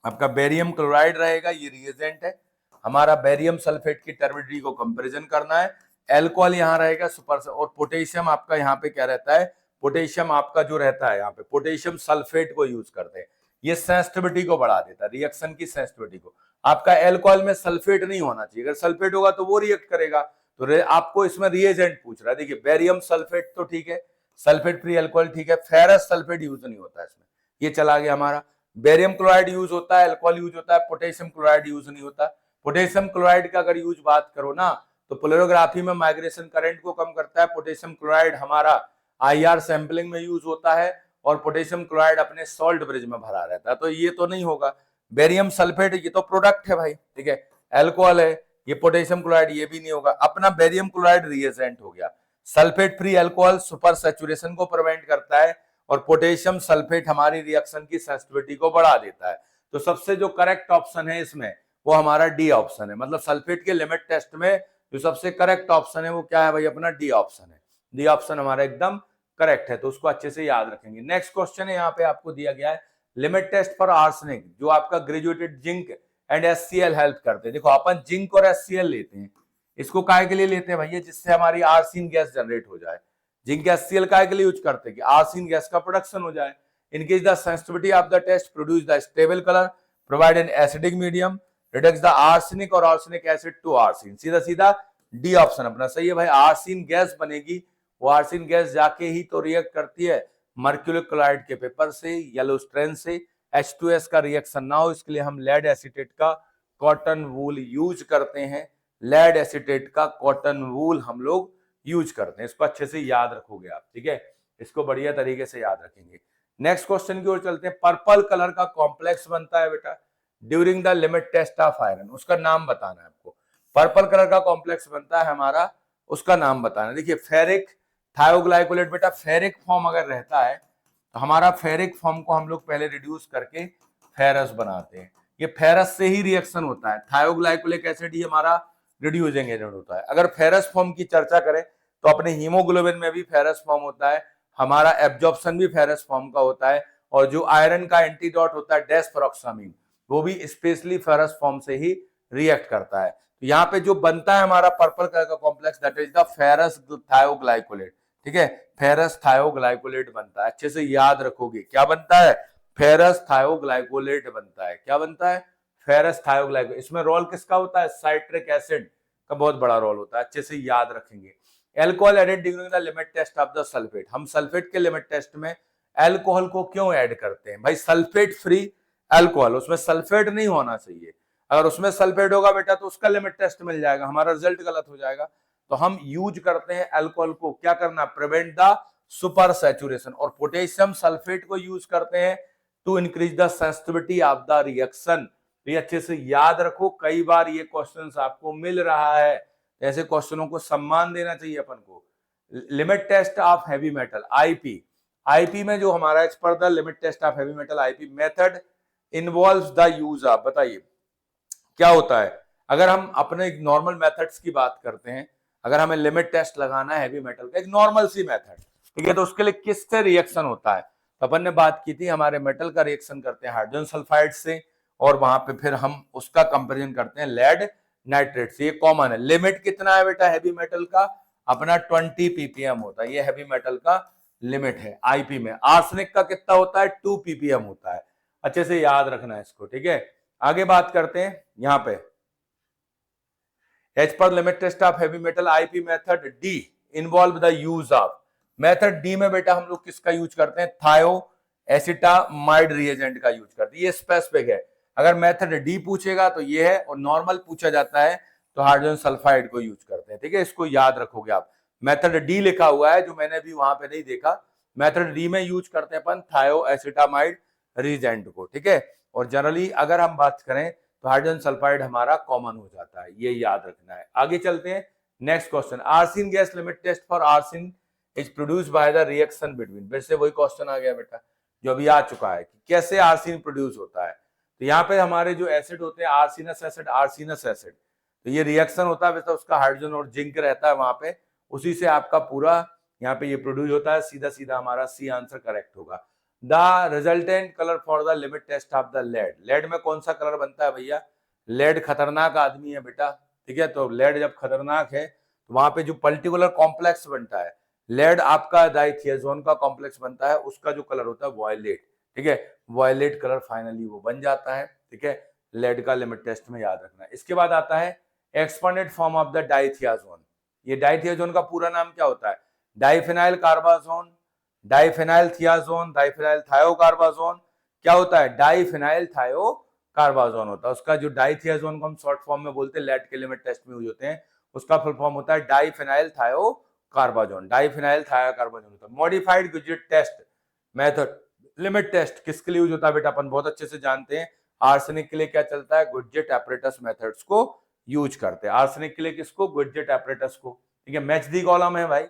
आपका बेरियम क्लोराइड रहेगा, ये रिएजेंट है हमारा, बेरियम सल्फेट की टर्बिडिटी को कंपैरिजन करना है, अल्कोहल यहाँ रहेगा सुपर, और पोटेशियम आपका यहाँ पे क्या रहता है, पोटेशियम आपका जो रहता है यहाँ पे पोटेशियम सल्फेट को यूज करते हैं, ये सेंसिटिविटी को बढ़ा देता है, रिएक्शन की सेंसिटिविटी को। आपका अल्कोहल में सल्फेट नहीं होना चाहिए, अगर सल्फेट होगा तो वो रिएक्ट करेगा, तो आपको इसमें रिएजेंट पूछ रहा है। देखिए बेरियम सल्फेट तो ठीक है, सल्फेट फ्री अल्कोहल ठीक है, फेरस सल्फेट यूज नहीं होता इसमें, ये चला गया हमारा। बेरियम क्लोराइड यूज होता है, अल्कोहल यूज होता है, पोटेशियम क्लोराइड यूज नहीं होता। पोटेशियम क्लोराइड का अगर यूज बात करो ना तो पोलरोग्राफी में माइग्रेशन करंट को कम करता है, पोटेशियम क्लोराइड हमारा IR सैंपलिंग में यूज होता है और पोटेशियम क्लोराइड अपने सॉल्ट ब्रिज में भरा रहता है, तो ये तो नहीं होगा। बेरियम सल्फेट ये तो प्रोडक्ट है भाई, ठीक है, अल्कोहल है, ये पोटेशियम क्लोराइड ये भी नहीं होगा। अपना बेरियम क्लोराइड रिएजेंट हो गया, sulphate free alcohol super saturation को प्रिवेंट करता है और पोटेशियम सल्फेट हमारी रिएक्शन की सेंसिटिविटी को बढ़ा देता है। तो सबसे जो करेक्ट ऑप्शन है इसमें वो हमारा डी ऑप्शन है, मतलब सल्फेट के लिमिट टेस्ट में जो सबसे करेक्ट ऑप्शन है वो क्या है भाई, अपना डी ऑप्शन है। डी ऑप्शन हमारा एकदम करेक्ट है, तो उसको अच्छे से याद रखेंगे। नेक्स्ट क्वेश्चन है यहाँ पे आपको दिया गया है लिमिट टेस्ट फॉर आर्सेनिक जो आपका graduated zinc and HCl help करते हैं। देखो अपन जिंक और HCl लेते हैं, इसको काहे के लिए लेते हैं भैया, जिससे हमारी आर्सिन गैस जनरेट हो जाए। जिंक HCl काहे के लिए यूज करते हैं कि आर्सिन गैस का प्रोडक्शन हो जाए। In case the sensitivity of the test produce the stable colour, provide an acidic medium, reduce the arsenic और आर्सेनिक एसिड टू आर्सिन। सीधा सीधा डी ऑप्शन अपना सही है भाई, आर्सिन गैस बनेगी। वो आर्सिन गैस जाके ही तो रिएक्ट करती है मर्क्यूरिक क्लोराइड के पेपर से, येलो स्ट्रेन से, H2S का रिएक्शन ना हो इसके लिए हम लेड एसीटेट का कॉटन वूल यूज करते हैं। लेड एसीटेट का कॉटन वूल हम लोग यूज करते हैं। इसको अच्छे से याद रखोगे आप, ठीक है, इसको बढ़िया तरीके से याद रखेंगे। नेक्स्ट क्वेश्चन की ओर चलते हैं। पर्पल कलर का कॉम्प्लेक्स बनता है बेटा during the limit test of iron, उसका नाम बताना है आपको। पर्पल कलर का कॉम्प्लेक्स बनता है हमारा, उसका नाम बताना। देखिए फेरिक थायोग्लाइकोलेट, बेटा फेरिक फॉर्म अगर रहता है तो हमारा फेरिक फॉर्म को हम लोग पहले रिड्यूस करके फेरस बनाते हैं। ये फेरस से ही रिएक्शन होता है। थायोग्लाइकोलिक एसिड ही हमारा रिड्यूसिंग एजेंट होता है। अगर फेरस फॉर्म की चर्चा करें तो अपने हीमोग्लोबिन में भी फेरस फॉर्म होता है, हमारा एब्जॉर्प्शन भी फेरस फॉर्म का होता है, और जो आयरन का एंटीडोट होता है डेस्फेरोक्सामिन, वो भी स्पेशली फेरस फॉर्म से ही रिएक्ट करता है। तो यहाँ पे जो बनता है हमारा पर्पल कलर का complex, that is the ferrous thioglycolate, ठीक है, फेरस थायोग्लाइकोलेट बनता है। अच्छे से याद रखोगे क्या बनता है, फेरस थायोग्लाइकोलेट बनता है। क्या बनता है, फेरस थायोग्लाइकोलेट। इसमें रोल किसका होता है, साइट्रिक एसिड का बहुत बड़ा रोल होता है, अच्छे से याद रखेंगे। Alcohol added during the limit test of the sulphate, हम सल्फेट के लिमिट टेस्ट में एल्कोहल को क्यों ऐड करते हैं भाई, सल्फेट फ्री एल्कोहल, उसमें सल्फेट नहीं होना चाहिए। अगर उसमें सल्फेट होगा बेटा तो उसका लिमिट टेस्ट मिल जाएगा, हमारा रिजल्ट गलत हो जाएगा। तो हम यूज करते हैं अल्कोहल को, क्या करना, प्रिवेंट द सुपर सैचुरेशन, और पोटेशियम सल्फेट को यूज करते हैं to increase the sensitivity of the reaction. ये अच्छे से याद रखो, कई बार ये क्वेश्चंस आपको मिल रहा है, ऐसे क्वेश्चनों को सम्मान देना चाहिए अपन को। Limit test of heavy metal IP, IP में जो हमारा as per the limit test of heavy metal IP method involves the use of, बताइए क्या होता है। अगर हम अपने नॉर्मल मेथड्स की बात करते हैं, अगर हमें लिमिट टेस्ट लगाना है हैवी मेटल का, एक नॉर्मल सी मेथड, ठीक है, तो उसके लिए किससे रिएक्शन होता है, तो अपन ने बात की थी हमारे मेटल का रिएक्शन करते हैं हाइड्रोजन सल्फाइड से, और वहां पे फिर हम उसका कंपेरिजन करते हैं लेड नाइट्रेट से। ये कॉमन है। लिमिट कितना है बेटा हैवी मेटल का, अपना 20 ppm होता है, ये हैवी मेटल का लिमिट है आईपी में। आर्सेनिक का कितना होता है, 2 ppm होता है। अच्छे से याद रखना है इसको, ठीक है। आगे बात करते हैं यहाँ पे, as per limit test of heavy metal IP method D involve the use of, method D में बेटा हम लोग किसका यूज करते हैं, थायो एसिटामाइड रिएजेंट का यूज करते हैं। ये स्पेसिफिक है, अगर मेथड डी पूछेगा तो ये है, और नॉर्मल पूछा जाता है तो हाइड्रोजन सल्फाइड को यूज करते हैं, ठीक है, इसको याद रखोगे आप। मेथड डी लिखा हुआ है, जो मैंने भी वहां पे नहीं देखा, मेथड डी में यूज करते हैं अपन थायो एसिटामाइड रिएजेंट को, ठीक है। और जनरली अगर हम बात करें तो हाइड्रोजन सल्फाइड हमारा कॉमन हो जाता है, ये याद रखना है। आगे चलते हैं, next question, arsine gas limit test for arsine is produced by the reaction between, फिर से वही क्वेश्चन आ गया बेटा जो अभी आ चुका है कि कैसे आर्सिन प्रोड्यूस होता है। तो यहाँ पे हमारे जो एसिड होते हैं आर्सिनस एसिड, आर्सिनस एसिड, तो ये रिएक्शन होता है, वैसे उसका हाइड्रोजन और जिंक रहता है वहां पे, उसी से आपका पूरा यहाँ पे ये प्रोड्यूस होता है। सीधा सीधा हमारा सी आंसर करेक्ट होगा। The resultant colour for the limit test of the lead, lead में कौन सा कलर बनता है भैया, लेड खतरनाक आदमी है बेटा, ठीक है, तो लेड जब खतरनाक है तो वहां पे जो पर्टिकुलर कॉम्प्लेक्स बनता है, लेड आपका डाइथियाजोन का कॉम्प्लेक्स बनता है, उसका जो कलर होता है वॉयलेट, ठीक है, वॉयलेट कलर फाइनली वो बन जाता है, ठीक है, लेड का लिमिट टेस्ट में याद रखना है। इसके बाद आता है एक्सपांडेड फॉर्म ऑफ द डाइथियाजोन। ये डाइथियाजोन का पूरा नाम क्या होता है, डाइफिनाइल कार्बाजोन, डाइफिनाइल थियाजोन, डाइफिनाइल थायोकार्बाजोन, क्या होता है, डाइफिनाइल थायोकार्बाजोन होता है। उसका जो डाइथियाजोन को हम शॉर्ट फॉर्म में बोलते हैं, लेड के लिमिट टेस्ट में यूज होते हैं, उसका फुल फॉर्म होता है डाइफिनाइल थायोकार्बाजोन, डाइफिनाइल थायोकार्बाजोन होता है। Modified Gutzeit test method limit test किसके लिए यूज होता है बेटा, अपन बहुत अच्छे से जानते हैं, आर्सेनिक के लिए क्या चलता है, गुजेट एपरेटस मेथड्स को यूज करते हैं। आर्सेनिक के लिए किसको, गुजेट एपरेटस को, ठीक है। मैच दी कॉलम है भाई,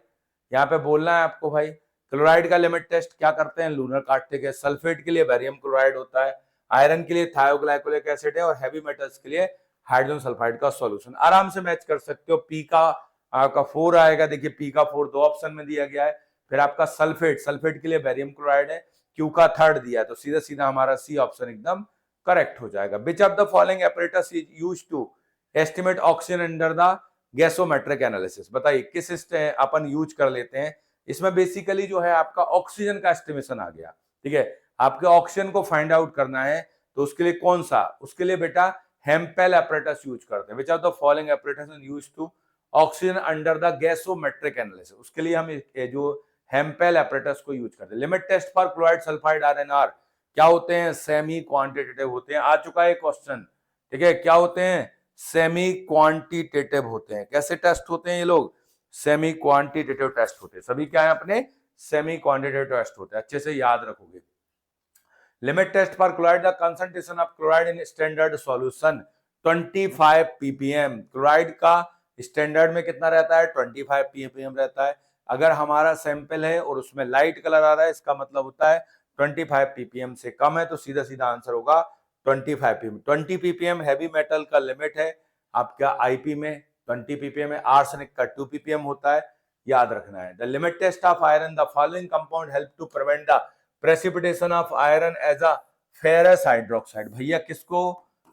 यहाँ पे बोलना है आपको भाई। क्लोराइड का लिमिट टेस्ट क्या करते हैं, लूनर कार्टिक है। सल्फेट के लिए बैरियम क्लोराइड होता है, आयरन के लिए थायोग्लाइकोलिक एसिड है, और हैवी मेटल्स के लिए हाइड्रोजन सल्फाइड का सॉल्यूशन। आराम से मैच कर सकते हो। पी का आपका 4 आएगा, देखिए पी का 4 दो ऑप्शन में दिया गया है। फिर आपका सल्फेट, सल्फेट के लिए बैरियम क्लोराइड है, क्यू का थर्ड दिया है, तो सीधा सीधा हमारा सी ऑप्शन एकदम करेक्ट हो जाएगा। Which of the following apparatus is used to estimate oxygen under the gasometric analysis? बताइए किस अपन यूज कर लेते हैं इसमें। बेसिकली जो है आपका ऑक्सीजन का एस्टिमेशन आ गया, ठीक है। आपके ऑक्सीजन को फाइंड आउट करना है तो उसके लिए कौन सा, उसके लिए बेटा हेम्पेल apparatus यूज करते हैं। Which of the following apparatus is used to oxygen under the gasometric analysis? उसके लिए हम जो हेम्पेल apparatus को यूज करते हैं। Limit test for chloride sulphide आरएनआर क्या होते हैं? सेमी क्वांटिटेटिव होते हैं। आ चुका है क्वेश्चन, ठीक है। क्या होते हैं? सेमी क्वांटिटेटिव होते हैं। कैसे टेस्ट होते हैं ये लोग? सेमी क्वांटिटेटिव टेस्ट होते हैं। सभी क्या है अपने? सेमी क्वांटिटेटिव टेस्ट होते हैं। अच्छे से याद रखोगे। Limit test for chloride, the concentration of chloride in standard solution 25 ppm। Chloride का स्टैंडर्ड में कितना रहता है? 25 ppm रहता है। अगर हमारा सैंपल है और उसमें लाइट कलर आ रहा है, इसका मतलब होता है 25 ppm से कम है, तो सीधा सीधा आंसर होगा 25 ppm। 20 ppm हैवी मेटल का लिमिट है आपका आईपी में, 20 ppm है। आर्सेनिक का 2 ppm होता है, याद रखना है। The limit test of iron, the following compound help to prevent the precipitation of iron as a ferrous hydroxide. भैया किसको?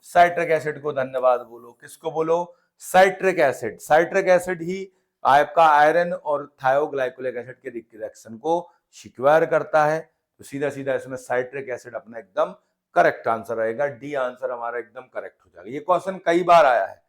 साइट्रिक एसिड को धन्यवाद बोलो। किसको बोलो? Citric acid. साइट्रिक एसिड ही आपका आयरन और थायोग्लाइकोलिक एसिड के रिएक्शन को सिक्योर करता है, तो सीधा सीधा इसमें साइट्रिक एसिड अपना एकदम करेक्ट आंसर रहेगा। डी आंसर हमारा एकदम करेक्ट हो जाएगा। ये क्वेश्चन कई बार आया है,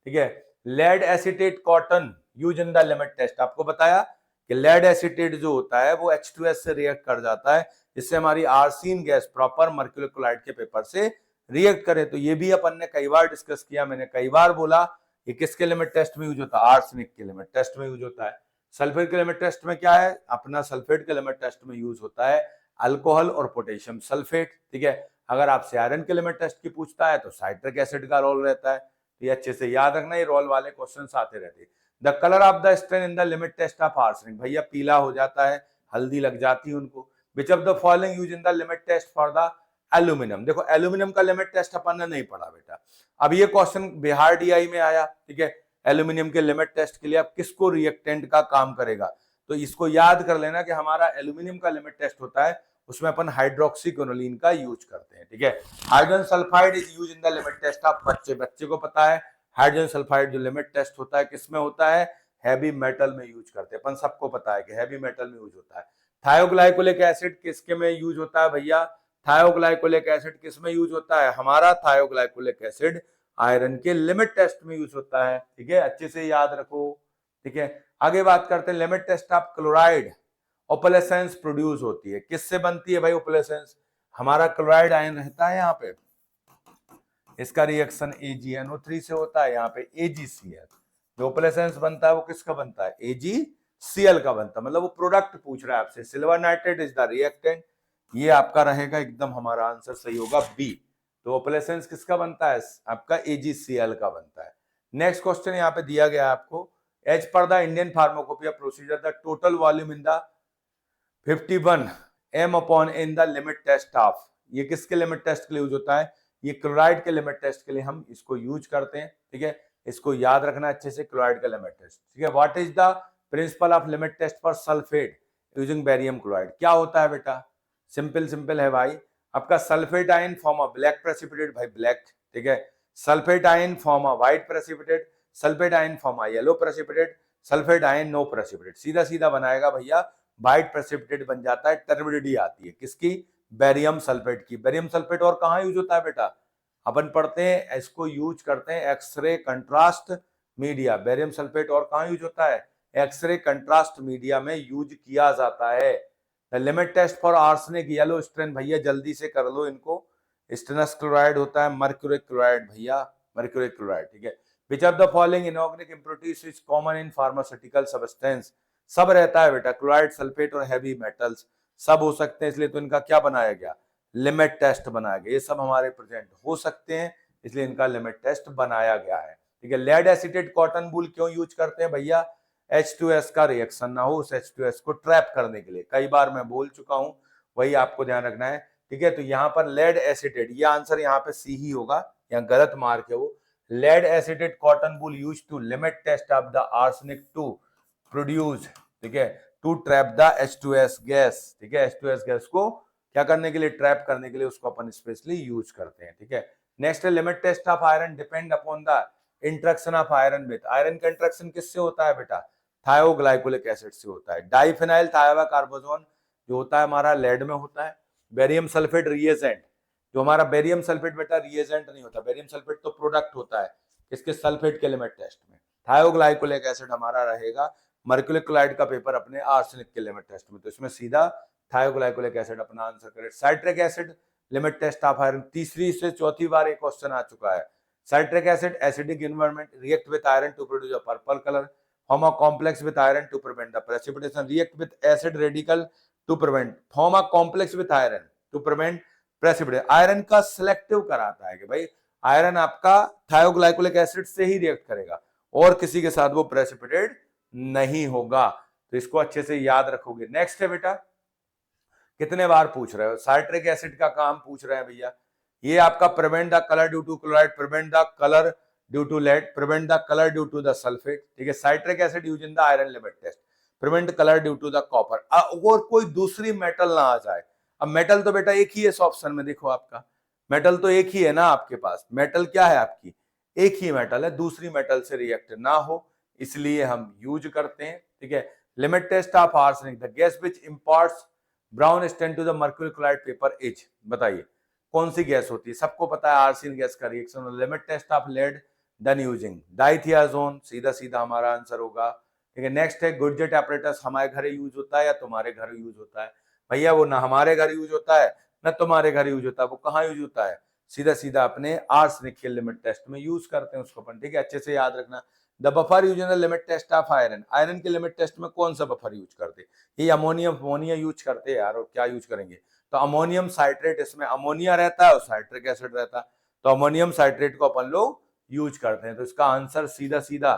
ठीक है। Lead acetate cotton use in the limit test. आपको बताया कि लेड एसिटेट जो होता है वो H2S से रिएक्ट कर जाता है, जिससे हमारी आर्सीन गैस प्रॉपर मर्क्यूरी क्लोराइड के पेपर से रिएक्ट करे। तो ये भी अपन ने कई बार डिस्कस किया। मैंने कई बार बोला ये किसके लिमिट टेस्ट में यूज होता है? आर्सेनिक के लिमिट टेस्ट में यूज होता है। सल्फेट के लिमिट टेस्ट में क्या है अपना? सल्फेट के लिमिट टेस्ट में यूज होता है अल्कोहल और पोटेशियम सल्फेट, ठीक है। अगर आपसे आयरन के लिमिट टेस्ट की पूछता है तो साइट्रिक एसिड का रोल रहता है। तो ये अच्छे से याद रखना, ये रोल वाले क्वेश्चन आते रहते हैं। The colour of the stain in the limit test of arsenic, भैया पीला हो जाता है, हल्दी लग जाती है उनको। Which of the following use in the limit test for the aluminium? देखो एल्यूमिनियम का लिमिट टेस्ट अपन ने नहीं पढ़ा बेटा। अब ये क्वेश्चन बिहार डीआई में आया, ठीक है। एल्यूमिनियम के लिमिट टेस्ट के लिए अब किसको रिएक्टेंट का काम करेगा? तो इसको याद कर लेना कि हमारा एल्यूमिनियम का लिमिट टेस्ट होता है, उसमें अपन हाइड्रोक्सीक्विनोलिन का यूज करते हैं, ठीक है। Hydrogen sulphide is use in the limit test of बच्चे को पता है हाइड्रोजन सल्फाइड जो लिमिट टेस्ट होता है किसमें होता है? हैवी मेटल में यूज करते हैं। अपन सबको पता है कि हैवी मेटल में यूज होता है। थायोग्लाइकोलिक एसिड किसके में यूज होता है भैया? थायोग्लाइकोलिक एसिड किस में यूज होता है? हमारा थायोग्लाइकोलिक एसिड आयरन के लिमिट टेस्ट में यूज होता है, ठीक है। अच्छे से याद रखो, ठीक है। आगे बात करते हैं limit test of chloride. Opalescence produce होती है, किससे बनती है भाई ओपलेसेंस? हमारा क्लोराइड आयन रहता है यहाँ पे, इसका रिएक्शन AgNO3 से होता है, यहाँ पे AgCl। जो ओपलेसेंस बनता है वो किसका बनता है? AgCl का बनता है। मतलब वो प्रोडक्ट पूछ रहा है आपसे। Silver nitrate is the reactant, ये आपका रहेगा एकदम हमारा आंसर सही होगा बी। तो ओपलेसेंस किसका बनता है? आपका AgCl का बनता है। नेक्स्ट क्वेश्चन यहाँ पे दिया गया है आपको, as per the Indian pharmacopoeia procedure the total volume in the 51 m/n in the limit test of, ये किसके लिमिट टेस्ट के लिए यूज होता है? ये क्लोराइड के लिमिट टेस्ट के लिए हम इसको यूज करते हैं, ठीक है। इसको याद रखना अच्छे से, क्लोराइड का लिमिट टेस्ट, ठीक है। What is the principle of limit test for sulphate using barium chloride? क्या होता है बेटा? सिंपल है भाई। आपका sulphate ion form a black precipitate, भाई ब्लैक, ठीक है। Sulphate ion form a white precipitate, sulphate ion form a yellow precipitate, sulphate ion no precipitate. सीधा सीधा बनाएगा भैया, व्हाइट प्रेसिपिटेट बन जाता है, टर्बिडिटी आती है किसकी? बेरियम सल्फेट की। बेरियम सल्फेट और कहाँ यूज होता है बेटा? अपन पढ़ते हैं इसको यूज करते हैं X ray contrast media. Barium sulphate और कहाँ यूज होता है? एक्सरे कंट्रास्ट मीडिया में यूज किया जाता है। Limit test for arsenic yellow strain, भैया जल्दी से कर लो इनको। स्टेनस क्लोराइड होता है, मर्क्यूरी क्लोराइड भैया, मर्क्यूरी क्लोराइड, ठीक है। Which of the following inorganic impurities is common in pharmaceutical substance? सब रहता है बेटा, क्लोराइड, सल्फेट और हैवी मेटल्स सब हो सकते हैं, इसलिए तो इनका क्या बनाया गया? लिमिट टेस्ट बनाया गया। ये सब हमारे प्रेजेंट हो सकते हैं, इसलिए इनका लिमिट टेस्ट बनाया गया है, ठीक है। लेड एसिटेट कॉटन वूल क्यों यूज करते हैं भैया? H2S का रिएक्शन ना हो, उस H2S को ट्रैप करने के लिए। कई बार मैं बोल चुका हूं, वही आपको ध्यान रखना है, ठीक है। तो यहाँ पर लेड एसिटेट, ये आंसर यहाँ पे सी ही होगा, यहाँ गलत मार्क है वो। Lead acetate cotton wool use to limit test of the arsenic to produce, ठीक है, to trap the H2S gas, ठीक है। H2S गैस को क्या करने के लिए, ट्रैप करने के लिए उसको अपन स्पेशली यूज करते हैं, ठीक है। नेक्स्ट है limit test of iron depend upon the interaction of iron with, iron का इंट्रैक्शन किससे होता है बेटा, थायोग्लाइकोलिक एसिड से होता है। डाइफिनाइल थायोकार्बोजोन जो होता है हमारा लेड में होता है। बेरियम सल्फेट रिएजेंट, जो हमारा बेरियम सल्फेट बेटा रिएजेंट नहीं होता, बेरियम सल्फेट तो प्रोडक्ट होता है इसके सल्फेट के लिमिट टेस्ट में। थायोग्लाइकोलिक एसिड हमारा रहेगा मर्क्यूरी क्लोराइड का पेपर अपने आर्सेनिक के लिमिट टेस्ट में, तो इसमें सीधा थायोग्लाइकोलिक एसिड अपना answer correct. Citric acid limit test of iron, तीसरी से चौथी बार एक क्वेश्चन आ चुका है। Citric acid acidic environment react with iron to produce a purple colour, form a complex with iron to prevent the precipitation, react with acid radical to prevent, form a complex with iron to prevent precipitation। Iron का selective कराता है कि भाई iron आपका थायोग्लाइकोलिक acid से ही react करेगा और किसी के साथ वो प्रेसिपिटेट नहीं होगा, तो इसको अच्छे से याद रखोगे। नेक्स्ट है बेटा, कितने बार पूछ रहे हो, साइट्रिक एसिड का काम पूछ रहे हैं भैया, ये आपका prevent the colour due to chloride, prevent the colour due to lead, prevent the colour due to the sulphate, ठीक है। Citric acid use in the iron limit test, prevent colour due to the copper. और कोई दूसरी metal ना आ जाए, अब metal तो बेटा एक ही है इस ऑप्शन में, देखो आपका मेटल तो एक ही है ना आपके पास, मेटल क्या है आपकी, एक ही मेटल है, दूसरी मेटल से रिएक्ट ना हो इसलिए हम यूज करते हैं, ठीक है। Limit test of arsenic, the gas which imparts brown stain to the mercury chloride paper is, बताइए कौन सी गैस होती है, सबको पता है आर्सेनिक गैस का reaction. Limit test of lead done using dithizone, सीधा सीधा हमारा आंसर होगा, ठीक है। नेक्स्ट है गुडजेट apparatus, हमारे घर यूज होता है या तुम्हारे घर यूज होता है, भैया वो ना हमारे घर यूज होता है ना तुम्हारे घर यूज होता है, वो कहाँ यूज होता है, सीधा सीधा अपने आर्सेनिक के लिमिट टेस्ट में यूज करते हैं उसको अपन, ठीक है। अच्छे से याद रखना। The buffer use in the limit test of iron, iron के लिमिट टेस्ट में कौन सा बफर यूज करते हैं, ये अमोनिया यूज करते हैं यार, और क्या यूज करेंगे, तो अमोनियम साइट्रेट, इसमें अमोनिया रहता है और साइट्रिक एसिड रहता है, तो अमोनियम साइट्रेट को अपन लोग यूज करते हैं, तो इसका आंसर सीधा सीधा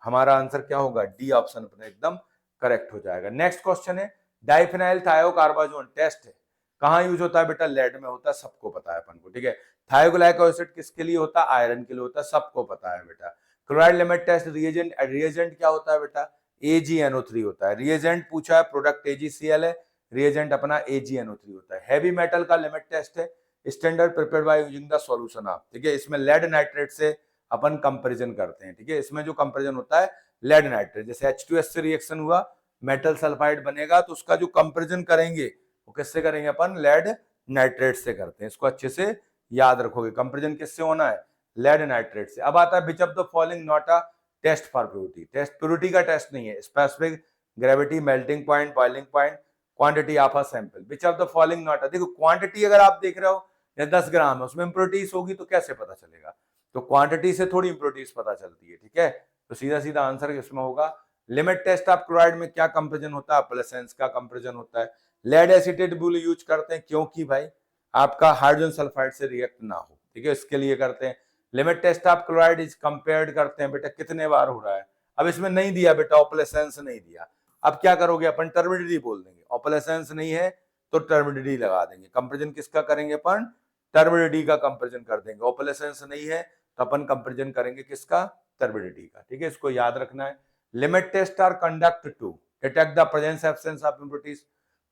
हमारा आंसर क्या होगा, डी ऑप्शन अपने एकदम करेक्ट हो जाएगा। नेक्स्ट क्वेश्चन है डाइफिनाइल थायोकार्बाजोन टेस्ट है, कहाँ यूज होता है बेटा, लेड में होता है, सबको पता है अपन को, ठीक है। थायोग्लाइको एसिड किसके लिए होता है, आयरन के लिए होता है, सबको पता है बेटा। Chloride limit test reagent, reagent क्या होता है बेटा, AgNO3 होता है, रिएजेंट पूछा है, प्रोडक्ट AgCl है, रिएजेंट अपना AgNO3 होता है। हैवी मेटल का लिमिट टेस्ट है standard prepared by using the solution of, ठीक है, इसमें लेड नाइट्रेट से अपन कंपैरिजन करते हैं, ठीक है, इसमें जो कंपैरिजन होता है लेड नाइट्रेट, जैसे H2S से रिएक्शन हुआ मेटल सल्फाइड बनेगा, तो उसका जो कंपैरिजन करेंगे वो किससे करेंगे अपन, लेड नाइट्रेट से करते हैं, इसको अच्छे से याद रखोगे, कंपैरिजन किससे होना है, लेड नाइट्रेट से। अब आता है which of the following not a test for purity, test purity का टेस्ट नहीं है, specific gravity, melting point, boiling point, quantity of a sample, which of the following not, देखो क्वांटिटी अगर आप देख रहे हो या 10 ग्राम है उसमें इम्प्योरिटीज होगी तो कैसे पता चलेगा, तो क्वांटिटी से थोड़ी इम्प्योरिटीज पता चलती है, ठीक है, तो सीधा सीधा आंसर इसमें होगा। लिमिट टेस्ट ऑफ क्लोराइड में क्या कंपैरिजन होता है, प्लेसेंस का कंपैरिजन होता है। लेड एसिटेट ब्लू यूज करते हैं क्योंकि भाई आपका हाइड्रोजन सल्फाइड से रिएक्ट ना हो, ठीक है, इसके लिए करते हैं। Limit test of chloride is compared करते हैं बेटा, कितने बार हो रहा है, अब इसमें नहीं दिया बेटा, ऑपलेसेंस नहीं दिया, अब क्या करोगे अपन, टर्बिडिटी बोल देंगे, ऑपलेसेंस नहीं है तो टर्बिडिटी लगा देंगे, कंपैरिजन किसका करेंगे अपन, टर्बिडिटी का कंपैरिजन कर देंगे, ऑपलेसेंस नहीं है तो अपन कंपैरिजन करेंगे किसका, टर्बिडिटी का, ठीक है, इसको याद रखना है। Limit test are conduct to detect the presence absence of impurities,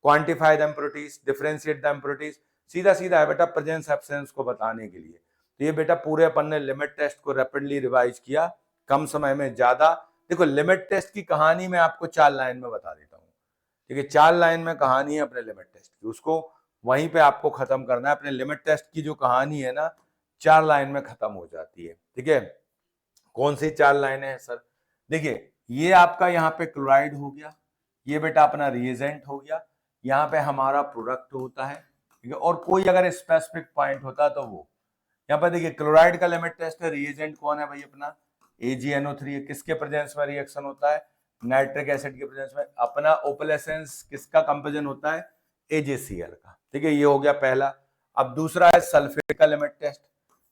quantify the impurities, differentiate the impurities, सीधा सीधा है बेटा प्रेजेंस एब्सेंस को बताने के लिए, तो ये बेटा पूरे अपन ने लिमिट टेस्ट को रैपिडली रिवाइज किया, कम समय में ज्यादा। देखो लिमिट टेस्ट की कहानी मैं आपको 4 लाइन में बता देता हूँ, ठीक है, 4 लाइन में कहानी है अपने लिमिट टेस्ट की, उसको वहीं पे आपको खत्म करना है, अपने लिमिट टेस्ट की जो कहानी है ना 4 लाइन में खत्म हो जाती है, ठीक है। कौन सी 4 लाइनें हैं सर, देखिए ये आपका यहाँ पे क्लोराइड हो गया, ये बेटा अपना रिएजेंट हो गया, यहाँ पे हमारा प्रोडक्ट होता है, ठीक है, और कोई अगर स्पेसिफिक पॉइंट होता तो वो यहाँ पर देखिए क्लोराइड का लिमिट टेस्ट है, रिएजेंट कौन है भाई अपना AgNO3 है, किसके प्रेजेंस में रिएक्शन होता है, नाइट्रिक एसिड के प्रेजेंस में, अपना ओपलेसेंस किसका कंपेरिजन होता है, AgCl का, ठीक है, ये हो गया पहला। अब दूसरा है सल्फेट का लिमिट टेस्ट,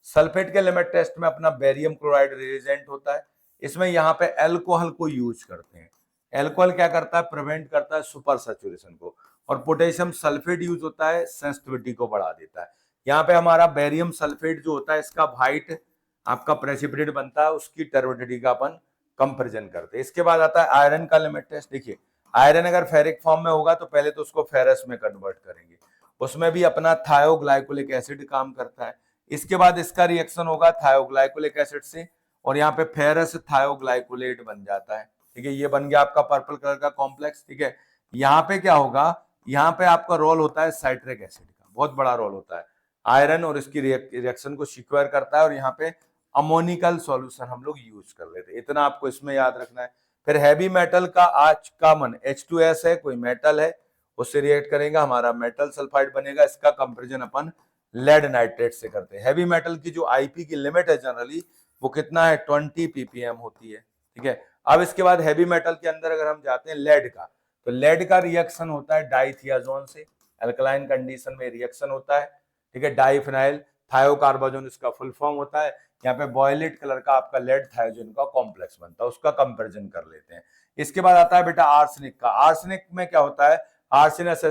सल्फेट के लिमिट टेस्ट में अपना बेरियम क्लोराइड रिएजेंट होता है, इसमें यहाँ पे एल्कोहल को यूज करते हैं, एल्कोहल क्या करता है, प्रिवेंट करता है सुपर सैचुरेशन को, और पोटेशियम सल्फेट यूज होता है, सेंसिटिविटी को बढ़ा देता है। यहाँ पे हमारा बेरियम सल्फेट जो होता है इसका व्हाइट आपका प्रेसिपिटेट बनता है, उसकी टर्बिडिटी का अपन कंपैरिजन करते हैं। इसके बाद आता है आयरन का लिमिट टेस्ट, देखिए आयरन अगर फेरिक फॉर्म में होगा तो पहले तो उसको फेरस में कन्वर्ट करेंगे, उसमें भी अपना थायोग्लाइकोलिक एसिड काम करता है। इसके बाद इसका रिएक्शन होगा थायोग्लाइकोलिक एसिड से और यहाँ पे फेरस थायोग्लाइकोलेट बन जाता है। ठीक है, ये बन गया आपका पर्पल कलर का कॉम्प्लेक्स। ठीक है, यहाँ पे क्या होगा, यहाँ पे आपका रोल होता है साइट्रिक एसिड का, बहुत बड़ा रोल होता है। आयरन और इसकी रिएक्शन को सिक्योर करता है और यहाँ पे अमोनिकल सॉल्यूशन हम लोग यूज कर लेते हैं। इतना आपको इसमें याद रखना है। फिर हैवी मेटल का आज कॉमन H2S है, कोई मेटल है, उससे रिएक्ट करेगा, हमारा मेटल सल्फाइड बनेगा। इसका कंपेरिजन अपन लेड नाइट्रेट से करते हैं। हैवी मेटल की जो आईपी की लिमिट है जनरली वो कितना है, 20 ppm होती है। ठीक है, अब इसके बाद हैवी मेटल के अंदर अगर हम जाते हैं लेड का, तो लेड का रिएक्शन होता है डाइथियाजोन से, अल्कलाइन कंडीशन में रिएक्शन होता है। ठीक है, डाइफिनाइल थायोकार्बाजोन इसका फुल फॉर्म होता है। यहाँ पे वॉयलेट कलर का आपका लेड थायोजन का कॉम्प्लेक्स बनता है, उसका कंपैरिजन कर लेते हैं। इसके बाद आता है बेटा आर्सेनिक का। आर्सेनिक में क्या होता है, आर्सेनस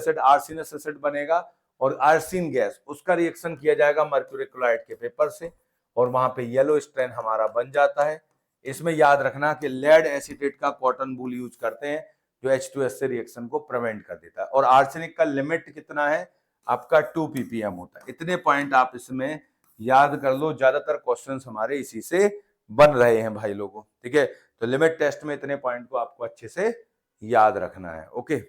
एसिड बनेगा और आर्सिन गैस, उसका रिएक्शन किया जाएगा मर्क्यूरी क्लोराइड के पेपर से और वहां पे येलो स्ट्रेन हमारा बन जाता है। इसमें याद रखना कि लेड एसीटेट का कॉटन वूल यूज करते हैं जो H2S से रिएक्शन को प्रिवेंट कर देता है। और आर्सेनिक का लिमिट कितना है आपका, 2 ppm होता है। इतने पॉइंट आप इसमें याद कर लो, ज्यादातर क्वेश्चंस हमारे इसी से बन रहे हैं भाई लोगों। ठीक है, तो लिमिट टेस्ट में इतने पॉइंट को आपको अच्छे से याद रखना है। ओके।